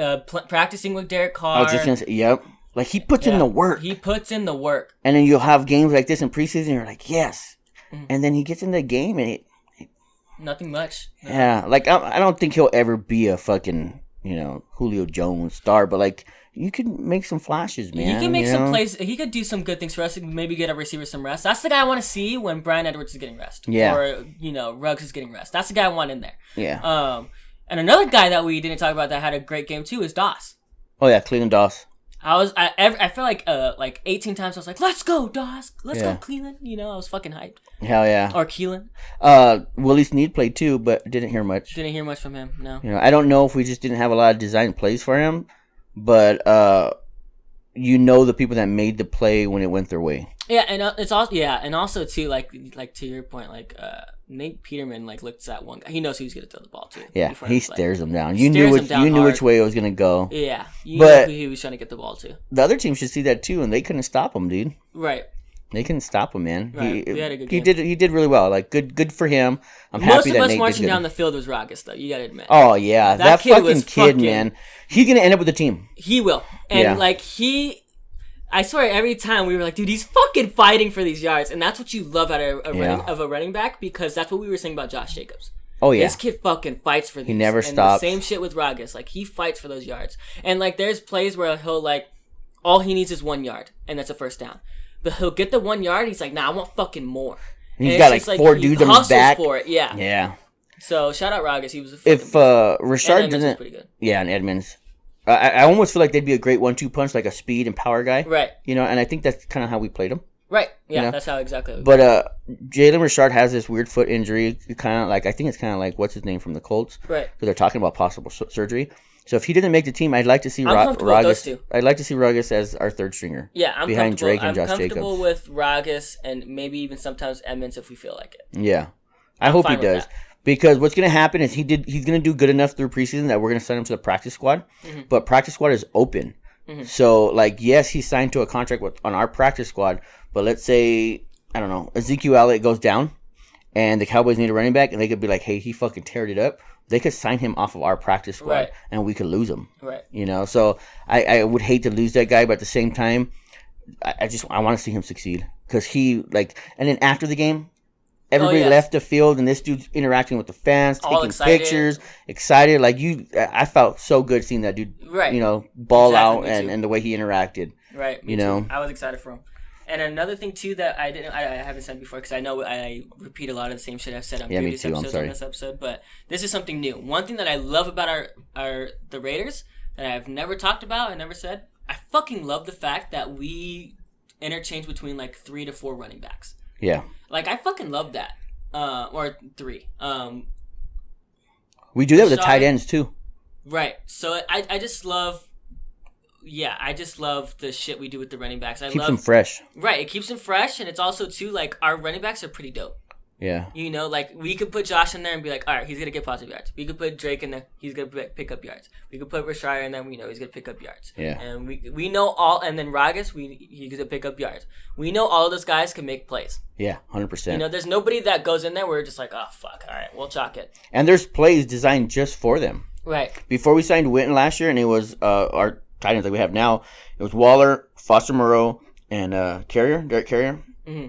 [SPEAKER 2] practicing with Derek Carr.
[SPEAKER 1] I was just going to say, yep. Like, he puts in the work.
[SPEAKER 2] He puts in the work.
[SPEAKER 1] And then you'll have games like this in preseason, and you're like, yes. And then he gets in the game, and
[SPEAKER 2] nothing much. No.
[SPEAKER 1] Yeah, like I don't think he'll ever be a fucking, Julio Jones star, but like you could make some flashes, man.
[SPEAKER 2] He can make some plays. He could do some good things for us. Maybe get a receiver some rest. That's the guy I want to see when Brian Edwards is getting rest.
[SPEAKER 1] Yeah.
[SPEAKER 2] Or Ruggs is getting rest. That's the guy I want in there.
[SPEAKER 1] Yeah.
[SPEAKER 2] And another guy that we didn't talk about that had a great game too is Doss.
[SPEAKER 1] Oh yeah, Cleveland Doss.
[SPEAKER 2] I feel like 18 times I was like, let's go, Doss. Let's go, Cleveland. I was fucking hyped.
[SPEAKER 1] Hell yeah.
[SPEAKER 2] Or Keelan.
[SPEAKER 1] Willie Snead played too, but didn't hear much.
[SPEAKER 2] Didn't hear much from him, no.
[SPEAKER 1] I don't know if we just didn't have a lot of design plays for him, but the people that made the play when it went their way.
[SPEAKER 2] Yeah, and it's also and also too like to your point, Nate Peterman looks at one guy. He knows who he's gonna throw the ball to.
[SPEAKER 1] Yeah, he stares him down. You knew which way it was gonna go.
[SPEAKER 2] Yeah, you knew who he was trying to get the ball to.
[SPEAKER 1] The other team should see that too, and they couldn't stop him, dude.
[SPEAKER 2] Right.
[SPEAKER 1] They couldn't stop him, man.
[SPEAKER 2] Right. We had a good game.
[SPEAKER 1] He did really well. Like good for him. I'm happy that Nate did good.
[SPEAKER 2] Most of us marching down the field was Ragas, though. You gotta admit.
[SPEAKER 1] Oh yeah, that fucking kid, man. He's gonna end up with the team.
[SPEAKER 2] He will, and I swear, every time we were like, dude, he's fucking fighting for these yards. And that's what you love out of a running back, because that's what we were saying about Josh Jacobs.
[SPEAKER 1] Oh, yeah.
[SPEAKER 2] This kid fucking fights for these.
[SPEAKER 1] He never
[SPEAKER 2] and
[SPEAKER 1] stops.
[SPEAKER 2] The same shit with Ragas. He fights for those yards. And, there's plays where he'll, all he needs is 1 yard, and that's a first down. But he'll get the 1 yard, he's like, nah, I want fucking more.
[SPEAKER 1] And he's got, 4 dudes on his back.
[SPEAKER 2] For it, yeah.
[SPEAKER 1] Yeah.
[SPEAKER 2] So, shout out Ragas. He was a
[SPEAKER 1] fucking Rashard
[SPEAKER 2] doesn't... pretty good.
[SPEAKER 1] Yeah, and Edmonds. I almost feel like they'd be a great 1-2 punch, like a speed and power guy.
[SPEAKER 2] Right.
[SPEAKER 1] And I think that's kind of how we played him.
[SPEAKER 2] Right. Yeah, that's how exactly.
[SPEAKER 1] But Jalen Richard has this weird foot injury. I think it's kind of like, what's his name from the Colts?
[SPEAKER 2] Right.
[SPEAKER 1] Because they're talking about possible surgery. So if he didn't make the team, I'd like to see
[SPEAKER 2] Ragas.
[SPEAKER 1] I'd like to see Ragas as our third stringer.
[SPEAKER 2] Yeah, I'm
[SPEAKER 1] behind Drake and Josh Jacobs.
[SPEAKER 2] I'm comfortable with Ragas and maybe even sometimes Edmonds if we feel like it.
[SPEAKER 1] Yeah, I hope he does. Because what's going to happen is he's going to do good enough through preseason that we're going to send him to the practice squad. Mm-hmm. But practice squad is open. Mm-hmm. So, yes, he's signed to a contract on our practice squad. But let's say, I don't know, Ezekiel Elliott goes down. and the Cowboys need a running back, and they could be like, hey, he fucking teared it up. They could sign him off of our practice squad, and we could lose him.
[SPEAKER 2] Right.
[SPEAKER 1] So I would hate to lose that guy, but at the same time, I want to see him succeed because he and then after the game, everybody left the field, and this dude's interacting with the fans, taking pictures, excited. I felt so good seeing that dude, ball out and the way he interacted.
[SPEAKER 2] Right. Me too. I was excited for him. And another thing too that I haven't said before, because I know I repeat a lot of the same shit I've said on previous episodes on this episode, but this is something new. One thing that I love about the Raiders that I've never talked about, I never said, I fucking love the fact that we interchange between 3 to 4 running backs.
[SPEAKER 1] Yeah.
[SPEAKER 2] I fucking love that. Or 3.
[SPEAKER 1] We do that with the tight ends too.
[SPEAKER 2] Right. So I just love. Yeah, I just love the shit we do with the running backs.
[SPEAKER 1] Keeps them fresh.
[SPEAKER 2] Right, it keeps them fresh, and it's also, too, our running backs are pretty dope.
[SPEAKER 1] Yeah.
[SPEAKER 2] We could put Josh in there and be like, all right, he's going to get positive yards. We could put Drake in there, he's going to pick up yards. We could put Rashard in there, we know he's going to pick up yards.
[SPEAKER 1] Yeah.
[SPEAKER 2] And we know all, and then Ragas, he's going to pick up yards. We know all of those guys can make plays.
[SPEAKER 1] Yeah, 100%.
[SPEAKER 2] There's nobody that goes in there where we're just like, oh, fuck, all right, we'll chalk it.
[SPEAKER 1] And there's plays designed just for them.
[SPEAKER 2] Right.
[SPEAKER 1] Before we signed Witten last year, and it was our tight ends that we have now, it was Waller, Foster Moreau, and Derek Carrier.
[SPEAKER 2] Mm-hmm.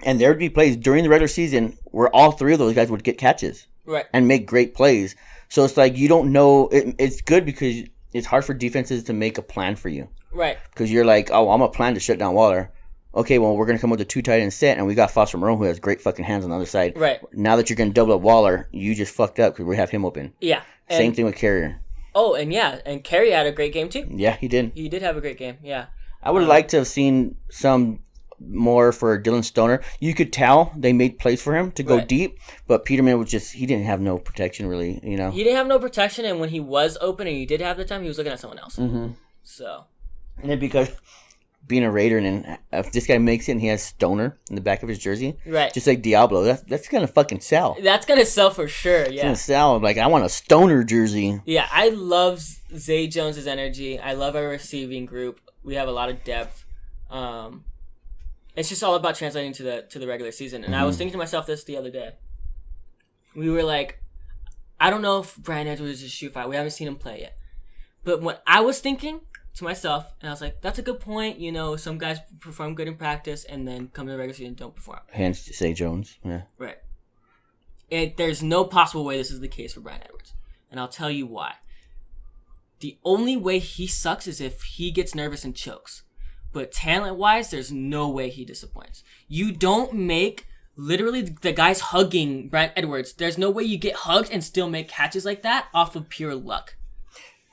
[SPEAKER 1] And there would be plays during the regular season where all 3 of those guys would get catches.
[SPEAKER 2] Right.
[SPEAKER 1] And make great plays. So it's you don't know. It's good because it's hard for defenses to make a plan for you.
[SPEAKER 2] Right.
[SPEAKER 1] Because you're like, oh, I'm a plan to shut down Waller. Okay, well, we're going to come with a 2 tight end set, and we got Foster Moreau, who has great fucking hands on the other side.
[SPEAKER 2] Right.
[SPEAKER 1] Now that you're going to double up Waller, you just fucked up because we have him open.
[SPEAKER 2] Yeah.
[SPEAKER 1] Same thing with Carrier.
[SPEAKER 2] Oh, and Carey had a great game, too.
[SPEAKER 1] Yeah, he did.
[SPEAKER 2] He did have a great game, yeah.
[SPEAKER 1] I would like to have seen some more for Dylan Stoner. You could tell they made plays for him to go deep, but Peterman was he didn't have no protection, really, He
[SPEAKER 2] didn't have no protection, and when he was open and he did have the time, he was looking at someone else.
[SPEAKER 1] Mm-hmm.
[SPEAKER 2] So.
[SPEAKER 1] And then because being a Raider, and then if this guy makes it and he has Stoner in the back of his jersey, right? Just like Diablo, that's gonna fucking sell.
[SPEAKER 2] That's gonna sell for sure. Yeah,
[SPEAKER 1] it's gonna sell. I want a Stoner jersey.
[SPEAKER 2] Yeah, I love Zay Jones's energy. I love our receiving group. We have a lot of depth. It's just all about translating to the regular season. And I was thinking to myself this the other day. We were like, I don't know if Brian Edwards is a shoe fight. We haven't seen him play yet. But what I was thinking to myself, and I was like, that's a good point. Some guys perform good in practice and then come to the regular season and don't perform.
[SPEAKER 1] Hence, Zay Jones. Yeah.
[SPEAKER 2] Right. There's no possible way this is the case for Brian Edwards. And I'll tell you why. The only way he sucks is if he gets nervous and chokes. But talent-wise, there's no way he disappoints. You don't make literally the guys hugging Brian Edwards. There's no way you get hugged and still make catches like that off of pure luck.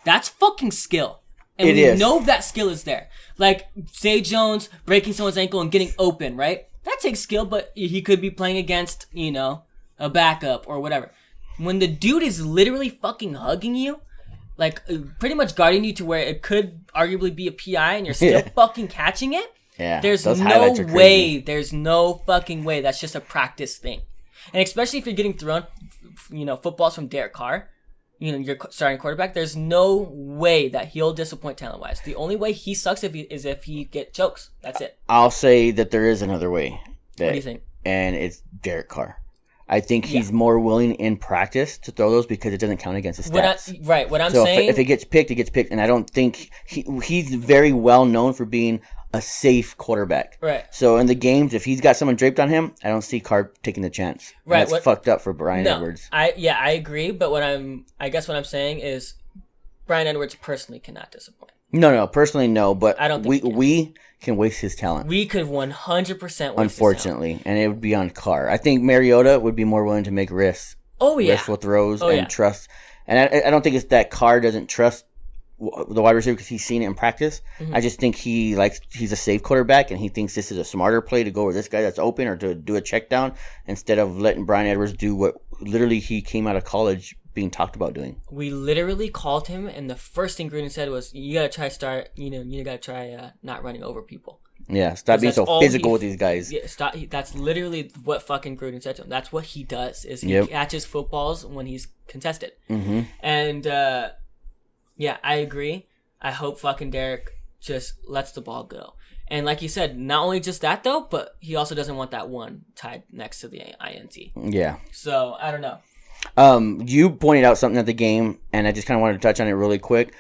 [SPEAKER 2] That's fucking skill. And we know that skill is there. Like Zay Jones breaking someone's ankle and getting open, right? That takes skill, but he could be playing against, a backup or whatever. When the dude is literally fucking hugging you, pretty much guarding you to where it could arguably be a PI and you're still fucking catching it.
[SPEAKER 1] Yeah.
[SPEAKER 2] There's no way. There's no fucking way. That's just a practice thing. And especially if you're getting thrown, footballs from Derek Carr, your starting quarterback, there's no way that he'll disappoint talent-wise. The only way he sucks is if he get chokes. That's it.
[SPEAKER 1] I'll say that there is another way.
[SPEAKER 2] What do you think?
[SPEAKER 1] And it's Derek Carr. I think he's more willing in practice to throw those because it doesn't count against his stats.
[SPEAKER 2] What I'm saying...
[SPEAKER 1] if it gets picked, it gets picked. And I don't think... He's very well known for being a safe quarterback.
[SPEAKER 2] Right.
[SPEAKER 1] So in the games, if he's got someone draped on him, I don't see Carr taking the chance. Right. And that's fucked up for Brian Edwards.
[SPEAKER 2] I agree. But I guess what I'm saying is Brian Edwards personally cannot disappoint.
[SPEAKER 1] No, personally no. But
[SPEAKER 2] I don't think
[SPEAKER 1] we can waste his talent.
[SPEAKER 2] We could 100% waste
[SPEAKER 1] unfortunately,
[SPEAKER 2] his talent.
[SPEAKER 1] And it would be on Carr. I think Mariota would be more willing to make risks.
[SPEAKER 2] Oh, yeah.
[SPEAKER 1] Restful throws and trust. And I don't think it's that Carr doesn't trust the wide receiver because he's seen it in practice. Mm-hmm. I just think he's a safe quarterback and he thinks this is a smarter play to go with this guy that's open or to do a check down instead of letting Brian Edwards do what literally he came out of college being talked about doing.
[SPEAKER 2] We literally called him and the first thing Gruden said was, you gotta try not running over people.
[SPEAKER 1] Yeah, stop being so physical with these guys.
[SPEAKER 2] Yeah, stop. That's literally what fucking Gruden said to him. That's what he does. Is he catches footballs when he's contested.
[SPEAKER 1] Mm-hmm.
[SPEAKER 2] And I agree. I hope fucking Derek just lets the ball go. And like you said, not only just that though, but he also doesn't want that one tied next to the INT.
[SPEAKER 1] Yeah.
[SPEAKER 2] So I don't know.
[SPEAKER 1] You pointed out something at the game, and I just kind of wanted to touch on it really quick.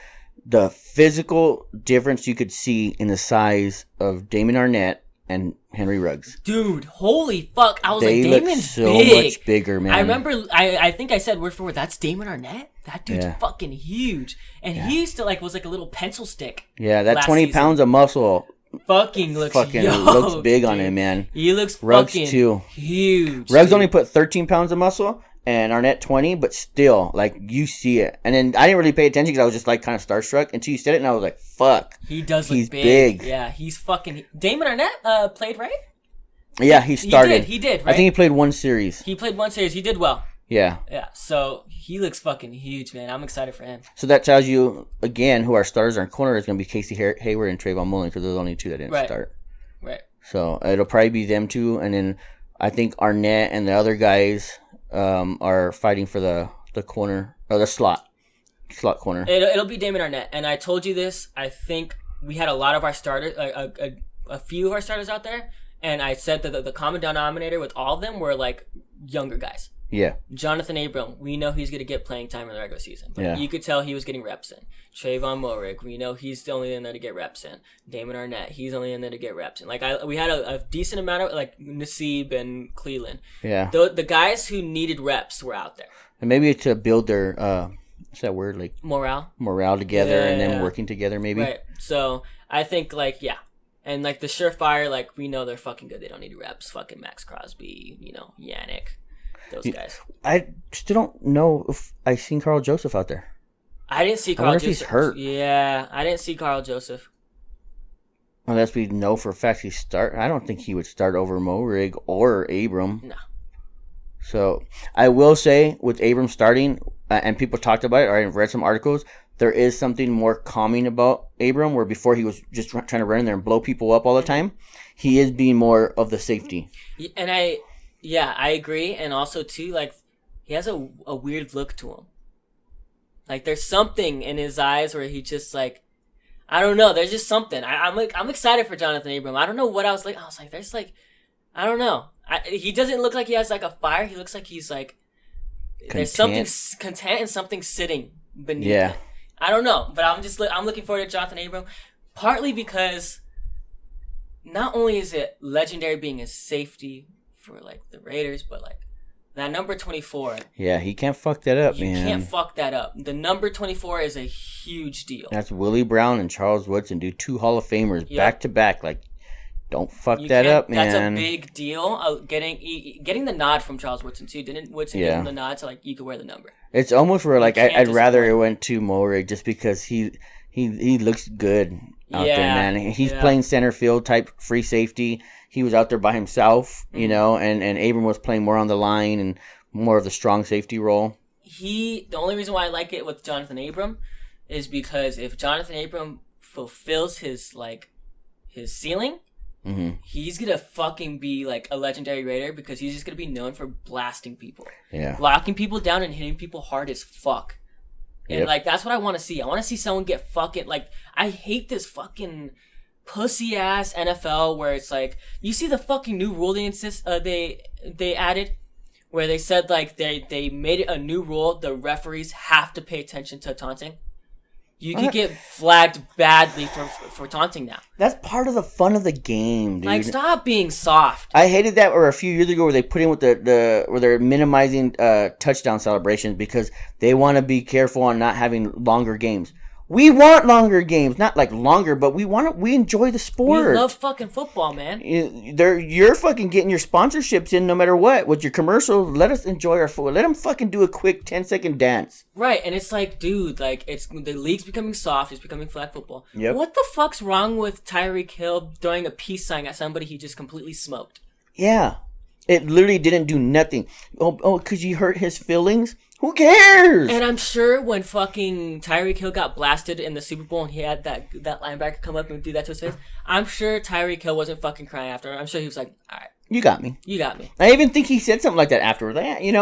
[SPEAKER 1] The physical difference you could see in the size of Damon Arnett and Henry Ruggs.
[SPEAKER 2] Dude, holy fuck. I was
[SPEAKER 1] they
[SPEAKER 2] like, Damon's
[SPEAKER 1] look so much bigger, man.
[SPEAKER 2] I remember, I think I said word for word, that's Damon Arnett? That dude's fucking huge. And he used to, was like a little pencil stick.
[SPEAKER 1] Yeah, that 20 pounds of muscle
[SPEAKER 2] looks
[SPEAKER 1] big
[SPEAKER 2] dude.
[SPEAKER 1] On him, man.
[SPEAKER 2] He looks
[SPEAKER 1] Ruggs
[SPEAKER 2] fucking
[SPEAKER 1] too.
[SPEAKER 2] Huge.
[SPEAKER 1] Ruggs only put 13 pounds of muscle, and Arnett 20, but still, you see it. And then I didn't really pay attention because I was just, kind of starstruck until you said it, and I was like, fuck.
[SPEAKER 2] He does look
[SPEAKER 1] he's big.
[SPEAKER 2] Yeah, he's fucking... Damon Arnett played, right?
[SPEAKER 1] Yeah, he started.
[SPEAKER 2] He did, right?
[SPEAKER 1] I think he played one series.
[SPEAKER 2] He played one series. He did well.
[SPEAKER 1] Yeah.
[SPEAKER 2] Yeah, so he looks fucking huge, man. I'm excited for him.
[SPEAKER 1] So that tells you, again, who our starters are in corner is going to be Casey Hayward and Trayvon Mullen because they're the only two that didn't start.
[SPEAKER 2] Right.
[SPEAKER 1] So it'll probably be them two, and then I think Arnett and the other guys are fighting for the corner, or the slot corner.
[SPEAKER 2] It'll be Damon Arnett, and I told you this. I think we had a lot of our starters, a few of our starters out there, and I said that the common denominator with all of them were younger guys.
[SPEAKER 1] Yeah.
[SPEAKER 2] Jonathan Abram, we know he's going to get playing time in the regular season. But you could tell he was getting reps in. Trayvon Mullen, we know he's only in there to get reps in. Damon Arnett, he's only in there to get reps in. We had a decent amount of, Nassib and Cleveland.
[SPEAKER 1] Yeah.
[SPEAKER 2] The guys who needed reps were out there.
[SPEAKER 1] And maybe to build their, what's that word?
[SPEAKER 2] Morale?
[SPEAKER 1] Morale together and then working together, maybe.
[SPEAKER 2] Right. So, I think, And, the surefire, we know they're fucking good. They don't need reps. Fucking Max Crosby, Yannick. Those guys.
[SPEAKER 1] I still don't know if I seen Carl Joseph out there.
[SPEAKER 2] I didn't see Carl Joseph.
[SPEAKER 1] If he's hurt.
[SPEAKER 2] Yeah, I didn't see Carl Joseph.
[SPEAKER 1] Unless we know for a fact he start. I don't think he would start over Morig or Abram.
[SPEAKER 2] No.
[SPEAKER 1] So I will say with Abram starting, and people talked about it, or I read some articles, there is something more calming about Abram, where before he was just trying to run in there and blow people up all the time. He is being more of the safety.
[SPEAKER 2] And I agree. And also, too, he has a weird look to him. There's something in his eyes where he just, I don't know. There's just something. I'm excited for Jonathan Abram. I don't know what I was like. I was like, there's, I don't know. He doesn't look like he has, a fire. He looks like he's, there's something content and something sitting beneath it. I don't know. But I'm looking forward to Jonathan Abram. Partly because not only is it legendary being a safety for the Raiders, but that number 24.
[SPEAKER 1] Yeah, he can't fuck that up, man.
[SPEAKER 2] You can't fuck that up. The number 24 is a huge deal.
[SPEAKER 1] That's Willie Brown and Charles Woodson, dude. 2 Hall of Famers back to back. Don't fuck that up, man.
[SPEAKER 2] That's a big deal. Getting the nod from Charles Woodson too. Didn't Woodson give him the nod to you could wear the number?
[SPEAKER 1] It's almost where I'd rather it went to Morig just because he looks good out there, man. He's playing center field type free safety. He was out there by himself, and Abram was playing more on the line and more of the strong safety role. The
[SPEAKER 2] only reason why I like it with Jonathan Abram is because if Jonathan Abram fulfills his ceiling, he's gonna fucking be a legendary Raider because he's just gonna be known for blasting people, locking people down and hitting people hard as fuck. And that's what I want to see. I want to see someone get fucking I hate this fucking pussy ass NFL where it's you see the fucking new rule they added where they said they made it a new rule. The referees have to pay attention to taunting. You could get flagged badly for taunting now.
[SPEAKER 1] That's part of the fun of the game, dude.
[SPEAKER 2] Stop being soft.
[SPEAKER 1] I hated that a few years ago where they put in with the where they're minimizing touchdown celebrations because they want to be careful on not having longer games. We want longer games, not longer, but we enjoy the sport.
[SPEAKER 2] We love fucking football, man.
[SPEAKER 1] You're fucking getting your sponsorships in no matter what. With your commercials, let us enjoy our football. Let them fucking do a quick 10-second dance.
[SPEAKER 2] Right, and it's dude, it's the league's becoming soft. It's becoming flag football.
[SPEAKER 1] Yep.
[SPEAKER 2] What the fuck's wrong with Tyreek Hill throwing a peace sign at somebody he just completely smoked?
[SPEAKER 1] Yeah. It literally didn't do nothing. Oh, because you hurt his feelings? Who cares?
[SPEAKER 2] And I'm sure when fucking Tyreek Hill got blasted in the Super Bowl and he had that linebacker come up and do that to his face, I'm sure Tyreek Hill wasn't fucking crying after. I'm sure he was like, all right.
[SPEAKER 1] You got me.
[SPEAKER 2] You got me.
[SPEAKER 1] I even think he said something like that afterward. You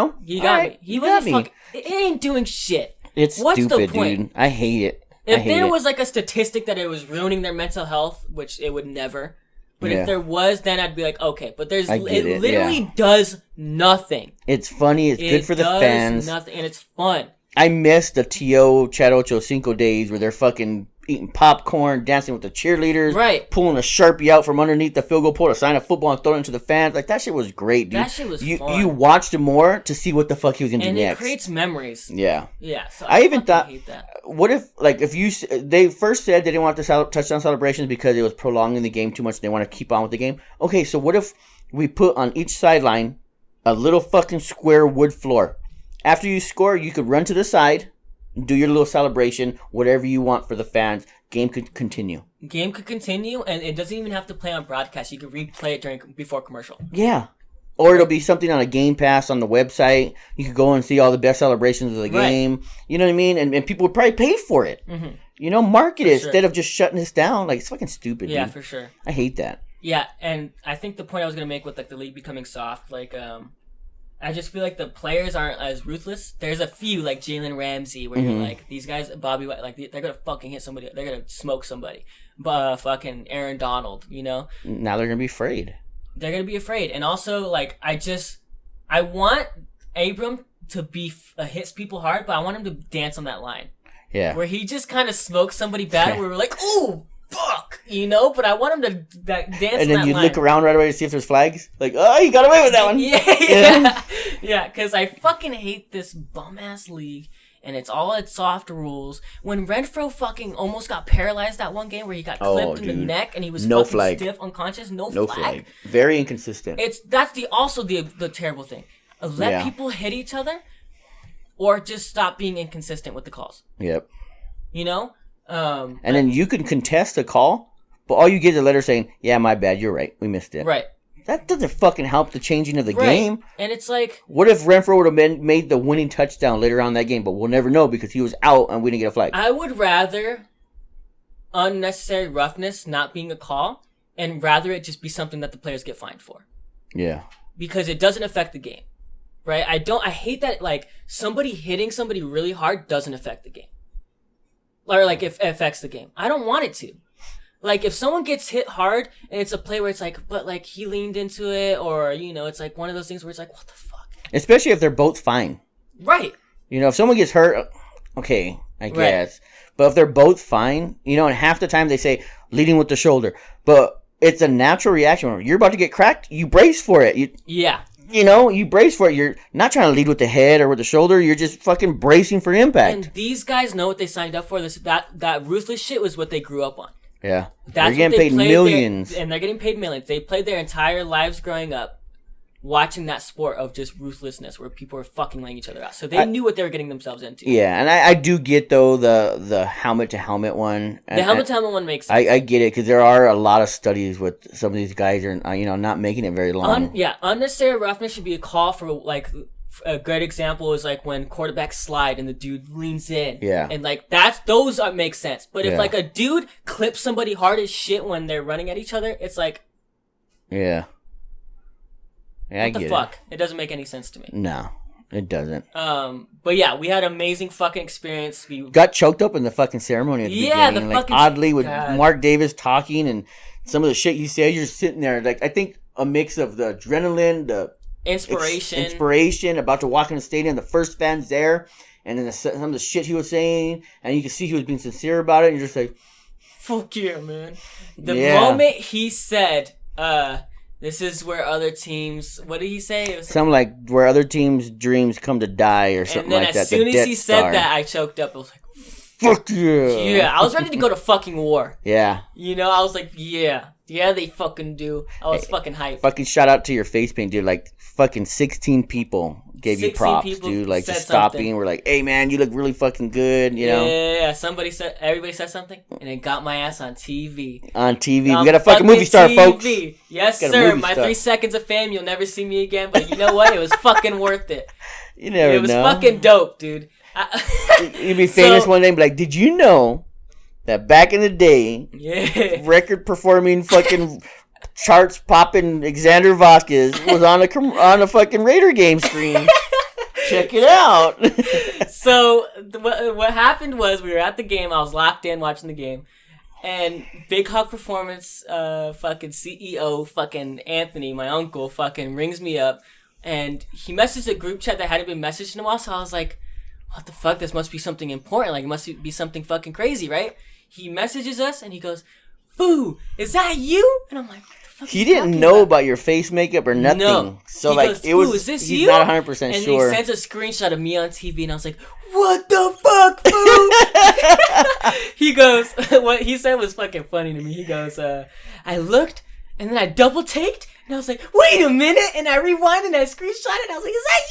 [SPEAKER 2] got me. He wasn't fucking... It ain't doing shit. What's
[SPEAKER 1] stupid,
[SPEAKER 2] the point?
[SPEAKER 1] Dude. I hate it.
[SPEAKER 2] If there was a statistic that it was ruining their mental health, which it would never... But if there was, then I'd be like, okay. But it
[SPEAKER 1] it,
[SPEAKER 2] literally does nothing.
[SPEAKER 1] It's funny. It's good for the fans.
[SPEAKER 2] Nothing, and it's fun.
[SPEAKER 1] I miss the T.O. Chad Ocho Cinco days where they're fucking eating popcorn, dancing with the cheerleaders,
[SPEAKER 2] right?
[SPEAKER 1] Pulling a Sharpie out from underneath the field goal pole to sign a football and throw it into the fans. Like, that shit was great, dude.
[SPEAKER 2] That shit was fun.
[SPEAKER 1] You watched it more to see what the fuck he was going to do next.
[SPEAKER 2] And it creates memories.
[SPEAKER 1] Yeah.
[SPEAKER 2] Yeah. So
[SPEAKER 1] I even thought,
[SPEAKER 2] hate that.
[SPEAKER 1] What if, like, they first said they didn't want the touchdown celebrations because it was prolonging the game too much. They want to keep on with the game. Okay, so what if we put on each sideline a little fucking square wood floor? After you score, you could run to the side, do your little celebration, whatever you want for the fans. Game could continue.
[SPEAKER 2] Game could continue, and it doesn't even have to play on broadcast. You could replay it before commercial.
[SPEAKER 1] Yeah. Or it'll be something on a Game Pass on the website. You could go and see all the best celebrations of the game. You know what I mean? And people would probably pay for it. Mm-hmm. You know, market it instead of just shutting this down. Like, it's fucking stupid,
[SPEAKER 2] Yeah,
[SPEAKER 1] dude.
[SPEAKER 2] for sure.
[SPEAKER 1] I hate that.
[SPEAKER 2] Yeah, and I think the point I was going to make with, like, the league becoming soft, like, I just feel like the players aren't as ruthless. There's a few, like Jalen Ramsey, where you're like, these guys, Bobby White, like, they're going to fucking hit somebody. They're going to smoke somebody. But fucking Aaron Donald, you know?
[SPEAKER 1] Now they're going to be afraid.
[SPEAKER 2] They're going to be afraid. And also, like, I want Abram to be hits people hard, but I want him to dance on that line.
[SPEAKER 1] Yeah.
[SPEAKER 2] Where he just kind of smokes somebody bad, where we're like, ooh, fuck, you know? But I want him to dance on that line.
[SPEAKER 1] And then you look around right away to see if there's flags. Like, oh, you got away with that one.
[SPEAKER 2] Yeah, because I fucking hate this bum-ass league, and it's soft rules. When Renfro fucking almost got paralyzed that one game where he got clipped in the neck, and he was fucking stiff, unconscious, no flag.
[SPEAKER 1] Very inconsistent.
[SPEAKER 2] That's also the terrible thing. Let people hit each other, or just stop being inconsistent with the calls.
[SPEAKER 1] Yep.
[SPEAKER 2] You know?
[SPEAKER 1] And then you can contest a call, but all you get is a letter saying, yeah, my bad, you're right, we missed it.
[SPEAKER 2] Right.
[SPEAKER 1] That doesn't fucking help the changing of the game.
[SPEAKER 2] And it's like,
[SPEAKER 1] what if Renfro would have made the winning touchdown later on in that game, but we'll never know because he was out and we didn't get a flag.
[SPEAKER 2] I would rather unnecessary roughness not being a call, and rather it just be something that the players get fined for.
[SPEAKER 1] Yeah. Because
[SPEAKER 2] it doesn't affect the game. Right? I hate that, like, somebody hitting somebody really hard doesn't affect the game. Or, like, it affects the game. I don't want it to. Like, if someone gets hit hard, and it's a play where it's like, but, like, he leaned into it, or, you know, it's like one of those things where it's like, what the fuck?
[SPEAKER 1] Especially if they're both fine.
[SPEAKER 2] Right.
[SPEAKER 1] You know, if someone gets hurt, okay, I guess. Right. But if they're both fine, you know, and half the time they say, leading with the shoulder. But it's a natural reaction. When you're about to get cracked, you brace for it. You know, you brace for it. You're not trying to lead with the head or with the shoulder. You're just fucking bracing for impact.
[SPEAKER 2] And these guys know what they signed up for. That ruthless shit was what they grew up on.
[SPEAKER 1] Yeah. They're getting paid millions.
[SPEAKER 2] And they're getting paid millions. They played their entire lives growing up watching that sport of just ruthlessness where people were fucking laying each other out. So they knew what they were getting themselves into.
[SPEAKER 1] Yeah, and I do get, though, the helmet-to-helmet one.
[SPEAKER 2] The helmet-to-helmet one makes sense.
[SPEAKER 1] I get it, because there are a lot of studies with some of these guys are, you know, not making it very long.
[SPEAKER 2] Unnecessary roughness should be a call for, like, a great example is, like, when quarterbacks slide and the dude leans in.
[SPEAKER 1] Yeah.
[SPEAKER 2] And, like, those make sense. But if, like, a dude clips somebody hard as shit when they're running at each other, it's like...
[SPEAKER 1] Yeah. Yeah,
[SPEAKER 2] what the fuck? It doesn't make any sense to me.
[SPEAKER 1] No, it doesn't.
[SPEAKER 2] But yeah, we had an amazing fucking experience. We
[SPEAKER 1] got choked up in the fucking ceremony at the beginning. Like, oddly, with Mark Davis talking and some of the shit he said, you're sitting there. Like, I think a mix of the adrenaline, the inspiration, about to walk in the stadium, the first fans there, and then some of the shit he was saying, and you can see he was being sincere about it, and you're just like,
[SPEAKER 2] fuck yeah, man. The moment he said, this is where other teams... What did he say? It was
[SPEAKER 1] something like, where other teams' dreams come to die, or something like that.
[SPEAKER 2] And then as soon as he said that, I choked up. I was like,
[SPEAKER 1] fuck yeah.
[SPEAKER 2] Yeah, I was ready to go to fucking war.
[SPEAKER 1] Yeah.
[SPEAKER 2] You know, I was like, yeah. Yeah, they fucking do. I was fucking hyped.
[SPEAKER 1] Fucking shout out to your face paint, dude. Like, fucking 16 people gave you props, dude. Like, just stopping. We're like, hey, man, you look really fucking good, you know?
[SPEAKER 2] Yeah. Everybody said something, and it got my ass on TV.
[SPEAKER 1] On TV. We got a fucking movie star, folks.
[SPEAKER 2] Yes, sir. My 3 seconds of fame, you'll never see me again. But you know what? It was fucking worth it.
[SPEAKER 1] You never know.
[SPEAKER 2] It was fucking dope, dude.
[SPEAKER 1] You'd be famous one day and be like, did you know that back in the day, record performing fucking charts popping Xander Vasquez was on a fucking Raider game screen? Check it out.
[SPEAKER 2] So what happened was we were at the game. I was locked in watching the game, And Big Hawk Performance, fucking CEO, fucking Anthony, my uncle, fucking rings me up. And he messaged a group chat that hadn't been messaged in a while. So I was like, what the fuck? This must be something important. Like, it must be something fucking crazy, right? He messages us and he goes, Foo, is that you? And I'm like, what the fuck?
[SPEAKER 1] He didn't know about your face makeup or nothing. No. So,
[SPEAKER 2] he
[SPEAKER 1] like,
[SPEAKER 2] goes,
[SPEAKER 1] it was,
[SPEAKER 2] is this
[SPEAKER 1] he's
[SPEAKER 2] you?
[SPEAKER 1] not 100% sure.
[SPEAKER 2] And he sends a screenshot of me on TV, and I was like, what the fuck, Foo? He goes, what he said was fucking funny to me. He goes, I looked, and then I double-taked, and I was like, wait a minute, and I rewind and I screenshot it, and I was like, is that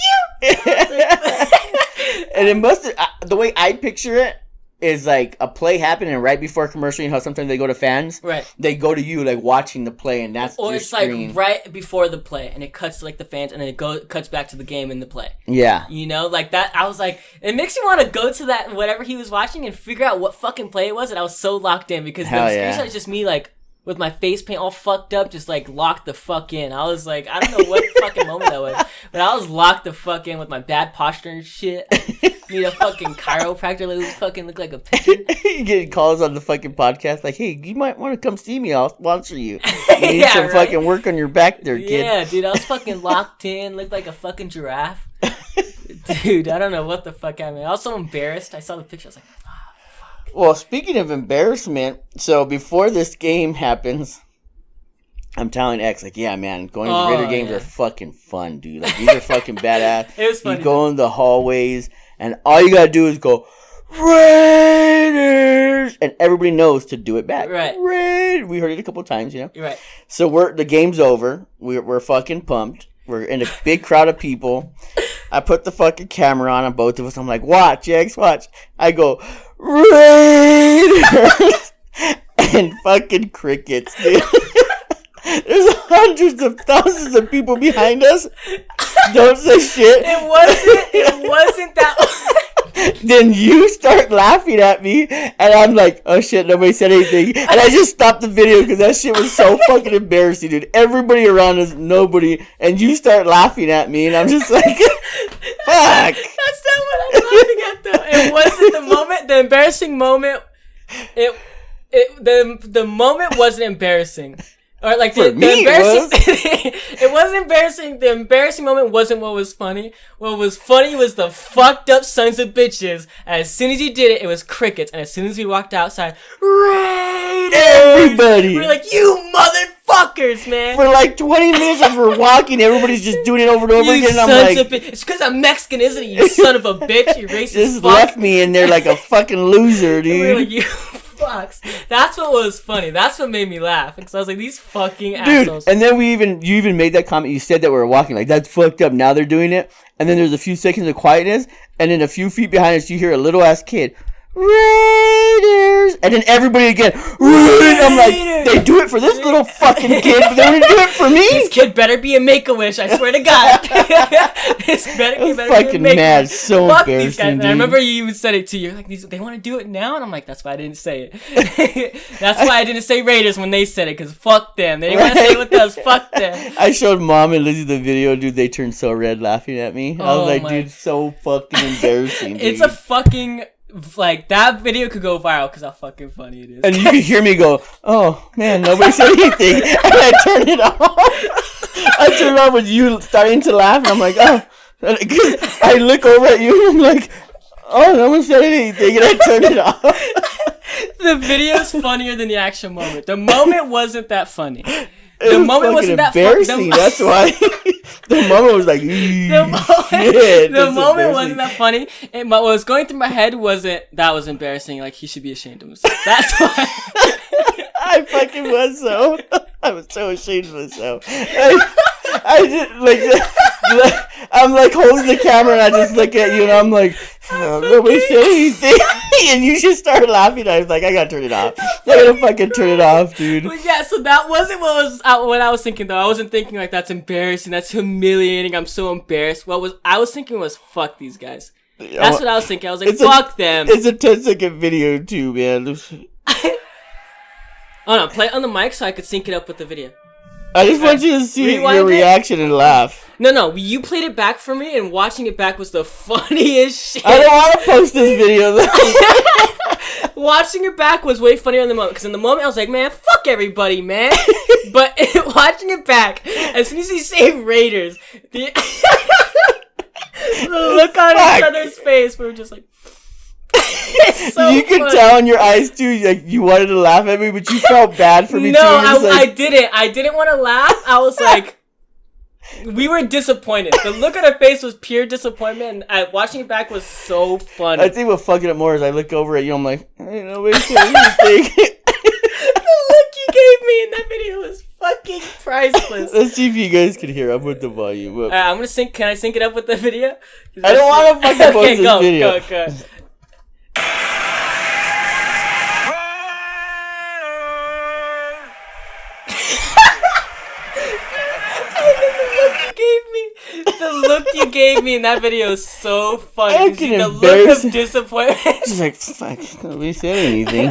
[SPEAKER 2] you?
[SPEAKER 1] And it must have, the way I picture it is like a play happening right before a commercial. You know how sometimes they go to fans?
[SPEAKER 2] Right.
[SPEAKER 1] They go to you like watching the play, and that's
[SPEAKER 2] or
[SPEAKER 1] your
[SPEAKER 2] it's
[SPEAKER 1] screen.
[SPEAKER 2] Like right before the play, and it cuts to like the fans, and then it cuts back to the game in the play.
[SPEAKER 1] Yeah.
[SPEAKER 2] You know, like that. I was like, it makes me want to go to that whatever he was watching and figure out what fucking play it was, and I was so locked in because the screenshot is just me like with my face paint all fucked up, just like locked the fuck in. I was like, I don't know what fucking moment that was, but I was locked the fuck in with my bad posture and shit. Need a fucking chiropractor who fucking look like a pigeon.
[SPEAKER 1] You get calls on the fucking podcast like, hey, you might want to come see me. I'll sponsor you. You need some fucking work on your back there, kid.
[SPEAKER 2] Yeah, dude, I was fucking locked in, looked like a fucking giraffe. Dude, I don't know what the fuck I mean. I was so embarrassed. I saw the picture. I was like, fuck.
[SPEAKER 1] Well, speaking of embarrassment, so before this game happens, I'm telling X, like, yeah, man, going to Raider games are fucking fun, dude. Like, these are fucking badass.
[SPEAKER 2] It was funny.
[SPEAKER 1] You go in the hallways, and all you gotta do is go, Raiders! And everybody knows to do it back.
[SPEAKER 2] Right.
[SPEAKER 1] Raiders! We heard it a couple times, you know?
[SPEAKER 2] You're right.
[SPEAKER 1] So the game's over. We're fucking pumped. We're in a big crowd of people. I put the fucking camera on both of us. I'm like, watch, X, watch. I go, Raiders! And fucking crickets, dude. There's hundreds of thousands of people behind us. Don't say shit.
[SPEAKER 2] It wasn't that.
[SPEAKER 1] Then you start laughing at me, and I'm like, oh shit, nobody said anything. And I just stopped the video because that shit was so fucking embarrassing, dude. Everybody around us, nobody, and you start laughing at me, and I'm just like, fuck.
[SPEAKER 2] That's not what I'm laughing at, though. It wasn't the moment, the embarrassing moment. The moment wasn't embarrassing. Or like the embarrassing, it wasn't embarrassing. The embarrassing moment wasn't what was funny. What was funny was the fucked up sons of bitches. And as soon as you did it, it was crickets. And as soon as we walked outside, Raiders!
[SPEAKER 1] Everybody!
[SPEAKER 2] We're like, you motherfuckers, man!
[SPEAKER 1] For like 20 minutes as we're walking, everybody's just doing it over and over again. And I'm like,
[SPEAKER 2] it's because I'm Mexican, isn't it? You son of a bitch! You racist
[SPEAKER 1] just
[SPEAKER 2] fuck!
[SPEAKER 1] Left me in there like a fucking loser, dude.
[SPEAKER 2] We're like, you fucks. That's what was funny. That's what made me laugh. Because I was like, these fucking assholes.
[SPEAKER 1] And then you even made that comment. You said that we were walking like, that's fucked up. Now they're doing it. And then there's a few seconds of quietness. And then a few feet behind us, you hear a little ass kid, Raiders! And then everybody again, Raiders! I'm like, they do it for this little fucking kid, but they don't do it for me?
[SPEAKER 2] This kid better be a Make-A-Wish, I swear to God. This kid better
[SPEAKER 1] fucking
[SPEAKER 2] be a Make-A-Wish.
[SPEAKER 1] mad, so
[SPEAKER 2] fuck
[SPEAKER 1] embarrassing,
[SPEAKER 2] these guys.
[SPEAKER 1] dude.
[SPEAKER 2] And I remember you even said it too. You're like, they want to do it now? And I'm like, that's why I didn't say it. That's why I didn't say Raiders when they said it, because fuck them. They didn't want to say it with us. Fuck them.
[SPEAKER 1] I showed Mom and Lizzie the video, dude. They turned so red laughing at me. I was like, dude, so fucking embarrassing, dude.
[SPEAKER 2] It's a fucking... Like, that video could go viral because how fucking funny it is.
[SPEAKER 1] And you could hear me go, oh, man, nobody said anything. And I turned it off. I turned it off with you starting to laugh. And I'm like, oh. I look over at you and I'm like, oh, no one said anything. And I turned it off.
[SPEAKER 2] The video's funnier than the actual moment. The moment wasn't that funny.
[SPEAKER 1] The moment wasn't that embarrassing. That's why the moment was like,
[SPEAKER 2] the moment wasn't that funny. And what was going through my head wasn't that was embarrassing. Like, he should be ashamed of himself. That's why.
[SPEAKER 1] I fucking was so. I was so ashamed of myself. I did like. I'm like holding the camera and I just look at you and I'm like, oh, nobody said anything. And you just started laughing. I was like, I gotta turn it off. I gotta fucking turn it off, dude.
[SPEAKER 2] But yeah, so that wasn't what I was thinking though. I wasn't thinking like that's embarrassing, that's humiliating, I'm so embarrassed. I was thinking was fuck these guys. That's what I was thinking. I was like, fuck them.
[SPEAKER 1] It's a 10-second video too, man.
[SPEAKER 2] Oh no, play it on the mic so I could sync it up with the video.
[SPEAKER 1] I just want you to see your reaction and laugh.
[SPEAKER 2] No, you played it back for me, and watching it back was the funniest shit.
[SPEAKER 1] I don't want to post this video, though.
[SPEAKER 2] Watching it back was way funnier in the moment, because in the moment I was like, man, fuck everybody, man. But watching it back, as soon as you say Raiders, the look on each other's face, we were just like, so
[SPEAKER 1] you could tell in your eyes too, like you wanted to laugh at me, but you felt bad for me too.
[SPEAKER 2] No,
[SPEAKER 1] I
[SPEAKER 2] didn't. I didn't want to laugh. I was like, we were disappointed. The look on her face was pure disappointment, and watching it back was so funny.
[SPEAKER 1] I think what fucking it more is I look over at you, I'm like, ain't nobody saying anything.
[SPEAKER 2] The look you gave me in that video was fucking priceless.
[SPEAKER 1] Let's see if you guys can hear. I'm with the volume up.
[SPEAKER 2] I'm gonna sync. Can I sync it up with the video?
[SPEAKER 1] I don't want to fucking post this video.
[SPEAKER 2] Go. The look you gave me in that video is so funny. The look of disappointment.
[SPEAKER 1] She's like, fuck, nobody said anything.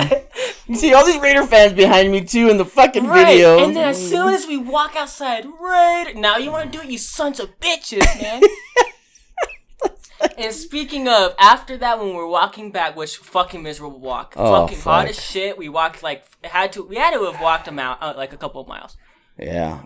[SPEAKER 1] You see all these Raider fans behind me too in the fucking video.
[SPEAKER 2] And then as soon as we walk outside, Raider. Now you want to do it, you sons of bitches, man. And speaking of, after that, when we're walking back, which fucking miserable walk, hot as shit. We walked we had to have walked them out like a couple of miles.
[SPEAKER 1] Yeah.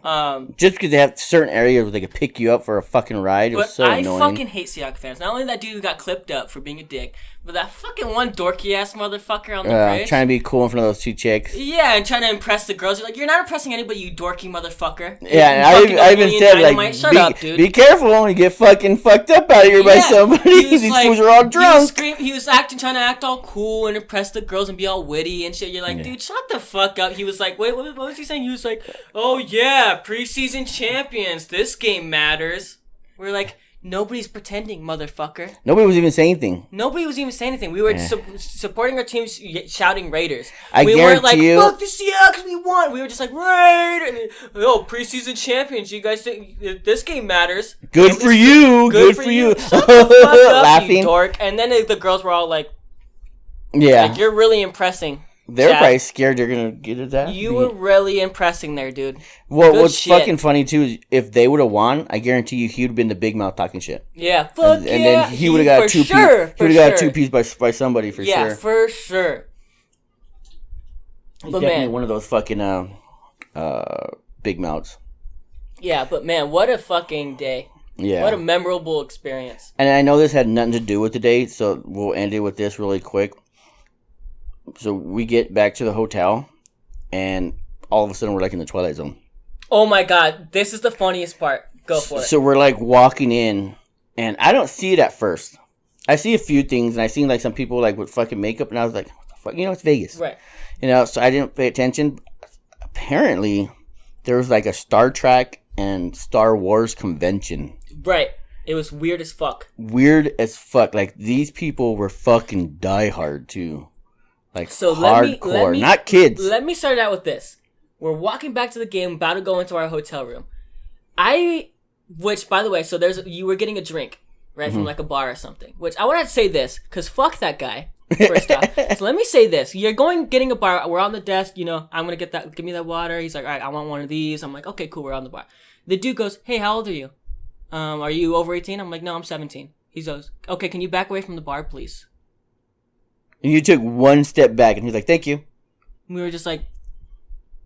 [SPEAKER 1] Just because they have certain areas where they could pick you up for a fucking ride. It was so annoying.
[SPEAKER 2] I fucking hate Seahawks fans. Not only that dude who got clipped up for being a dick, but that fucking one dorky ass motherfucker on the bridge.
[SPEAKER 1] Trying to be cool in front of those two chicks.
[SPEAKER 2] Yeah, and trying to impress the girls. You're like, you're not impressing anybody, you dorky motherfucker.
[SPEAKER 1] Yeah, and I even said, like,
[SPEAKER 2] shut up, dude.
[SPEAKER 1] Be careful when you get fucking fucked up out of here by somebody. These fools are all drunk.
[SPEAKER 2] He was trying to act all cool and impress the girls and be all witty and shit. You're like, dude, shut the fuck up. He was like, wait, what was he saying? He was like, oh yeah, preseason champions. This game matters. We're like, nobody's pretending, motherfucker.
[SPEAKER 1] Nobody was even saying anything.
[SPEAKER 2] We were supporting our team, shouting Raiders.
[SPEAKER 1] We
[SPEAKER 2] weren't like, fuck the Seahawks, we won. We were just like, Raiders. Oh, preseason champions. You guys think this game matters?
[SPEAKER 1] Good for you. Good for you.
[SPEAKER 2] Shut the fuck up, laughing. You dork. And then the girls were all like,
[SPEAKER 1] yeah.
[SPEAKER 2] Like, you're really impressing.
[SPEAKER 1] They're probably scared they're going to get it that.
[SPEAKER 2] You were really impressing there, dude.
[SPEAKER 1] Well, what's fucking funny, too, is if they would have won, I guarantee you he would have been the big mouth talking shit.
[SPEAKER 2] Yeah, fuck
[SPEAKER 1] and then he would have got two pieces. He would have got two pieces by somebody, for sure.
[SPEAKER 2] Yeah, for sure.
[SPEAKER 1] He's definitely one of those fucking big mouths.
[SPEAKER 2] Yeah, but man, what a fucking day.
[SPEAKER 1] Yeah.
[SPEAKER 2] What a memorable experience.
[SPEAKER 1] And I know this had nothing to do with the day, so we'll end it with this really quick. So we get back to the hotel, and all of a sudden we're like in the Twilight Zone.
[SPEAKER 2] Oh my god, this is the funniest part. Go for it.
[SPEAKER 1] So we're like walking in, and I don't see it at first. I see a few things, and I seen like some people like with fucking makeup, and I was like, what the fuck? You know, it's Vegas.
[SPEAKER 2] Right.
[SPEAKER 1] You know, so I didn't pay attention. Apparently, there was like a Star Trek and Star Wars convention.
[SPEAKER 2] Right. It was weird as fuck.
[SPEAKER 1] Weird as fuck. Like, these people were fucking diehard, too. Like, so hardcore, let me, not kids.
[SPEAKER 2] Let me start out with this. We're walking back to the game, about to go into our hotel room. Which, by the way, so you were getting a drink, right, from like a bar or something. Which, I want to say this, because fuck that guy, first off. So let me say this. You're getting a bar, we're on the desk, you know, I'm going to give me that water. He's like, all right, I want one of these. I'm like, okay, cool, we're on the bar. The dude goes, hey, how old are you? Are you over 18? I'm like, no, I'm 17. He goes, okay, can you back away from the bar, please?
[SPEAKER 1] And you took one step back, and he's like, thank you.
[SPEAKER 2] We were just like,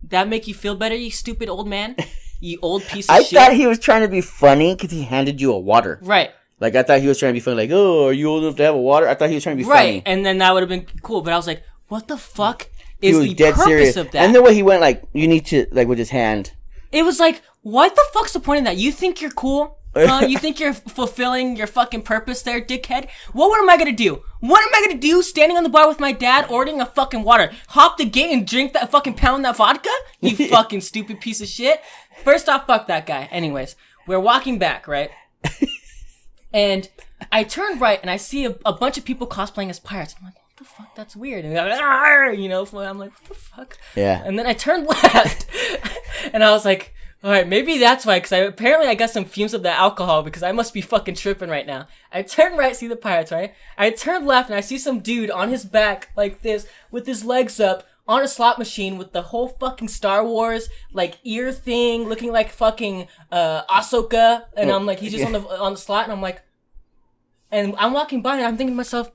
[SPEAKER 2] that make you feel better, you stupid old man? You old piece of shit?
[SPEAKER 1] I thought he was trying to be funny because he handed you a water.
[SPEAKER 2] Right.
[SPEAKER 1] Like, I thought he was trying to be funny. Like, oh, are you old enough to have a water? I thought he was trying to be funny.
[SPEAKER 2] Right, and then that would have been cool. But I was like, what the fuck is the purpose of that?
[SPEAKER 1] And the way he went, like, you need to, like, with his hand.
[SPEAKER 2] It was like, what the fuck's the point of that? You think you're cool? You think you're fulfilling your fucking purpose there, dickhead? What am I gonna do? What am I gonna do standing on the bar with my dad ordering a fucking water? Hop the gate and drink that fucking pound that vodka? You fucking stupid piece of shit. First off, fuck that guy. Anyways, we're walking back, right? And I turn right and I see a bunch of people cosplaying as pirates. I'm like, what the fuck? That's weird. And you know, I'm like, what the fuck?
[SPEAKER 1] Yeah.
[SPEAKER 2] And then I turned left and I was like, all right, maybe that's why, because apparently I got some fumes of the alcohol, because I must be fucking tripping right now. I turn right, see the pirates, right? I turn left, and I see some dude on his back, like this, with his legs up, on a slot machine, with the whole fucking Star Wars, like, ear thing, looking like fucking Ahsoka, and I'm like, he's just on the slot, and I'm like, and I'm walking by, and I'm thinking to myself,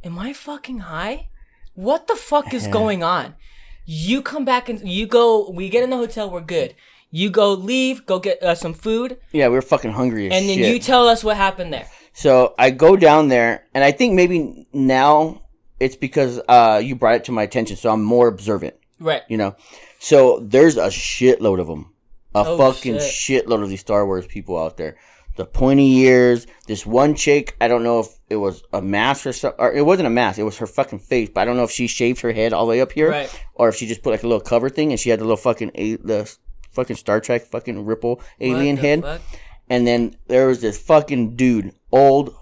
[SPEAKER 2] am I fucking high? what the fuck is going on? You come back and you go, we get in the hotel, we're good. You go leave, go get some food.
[SPEAKER 1] Yeah, we were fucking hungry as shit.
[SPEAKER 2] And then you tell us what happened there.
[SPEAKER 1] So I go down there, and I think maybe now it's because you brought it to my attention, so I'm more observant.
[SPEAKER 2] Right.
[SPEAKER 1] You know? So there's a shitload of them. Shitload of these Star Wars people out there. The pointy ears. This one chick, I don't know if it was a mask or something. Or it wasn't a mask. It was her fucking face. But I don't know if she shaved her head all the way up here.
[SPEAKER 2] Right.
[SPEAKER 1] Or if she just put like a little cover thing and she had the little the fucking Star Trek fucking ripple alien head. Fuck? And then there was this fucking dude. Old,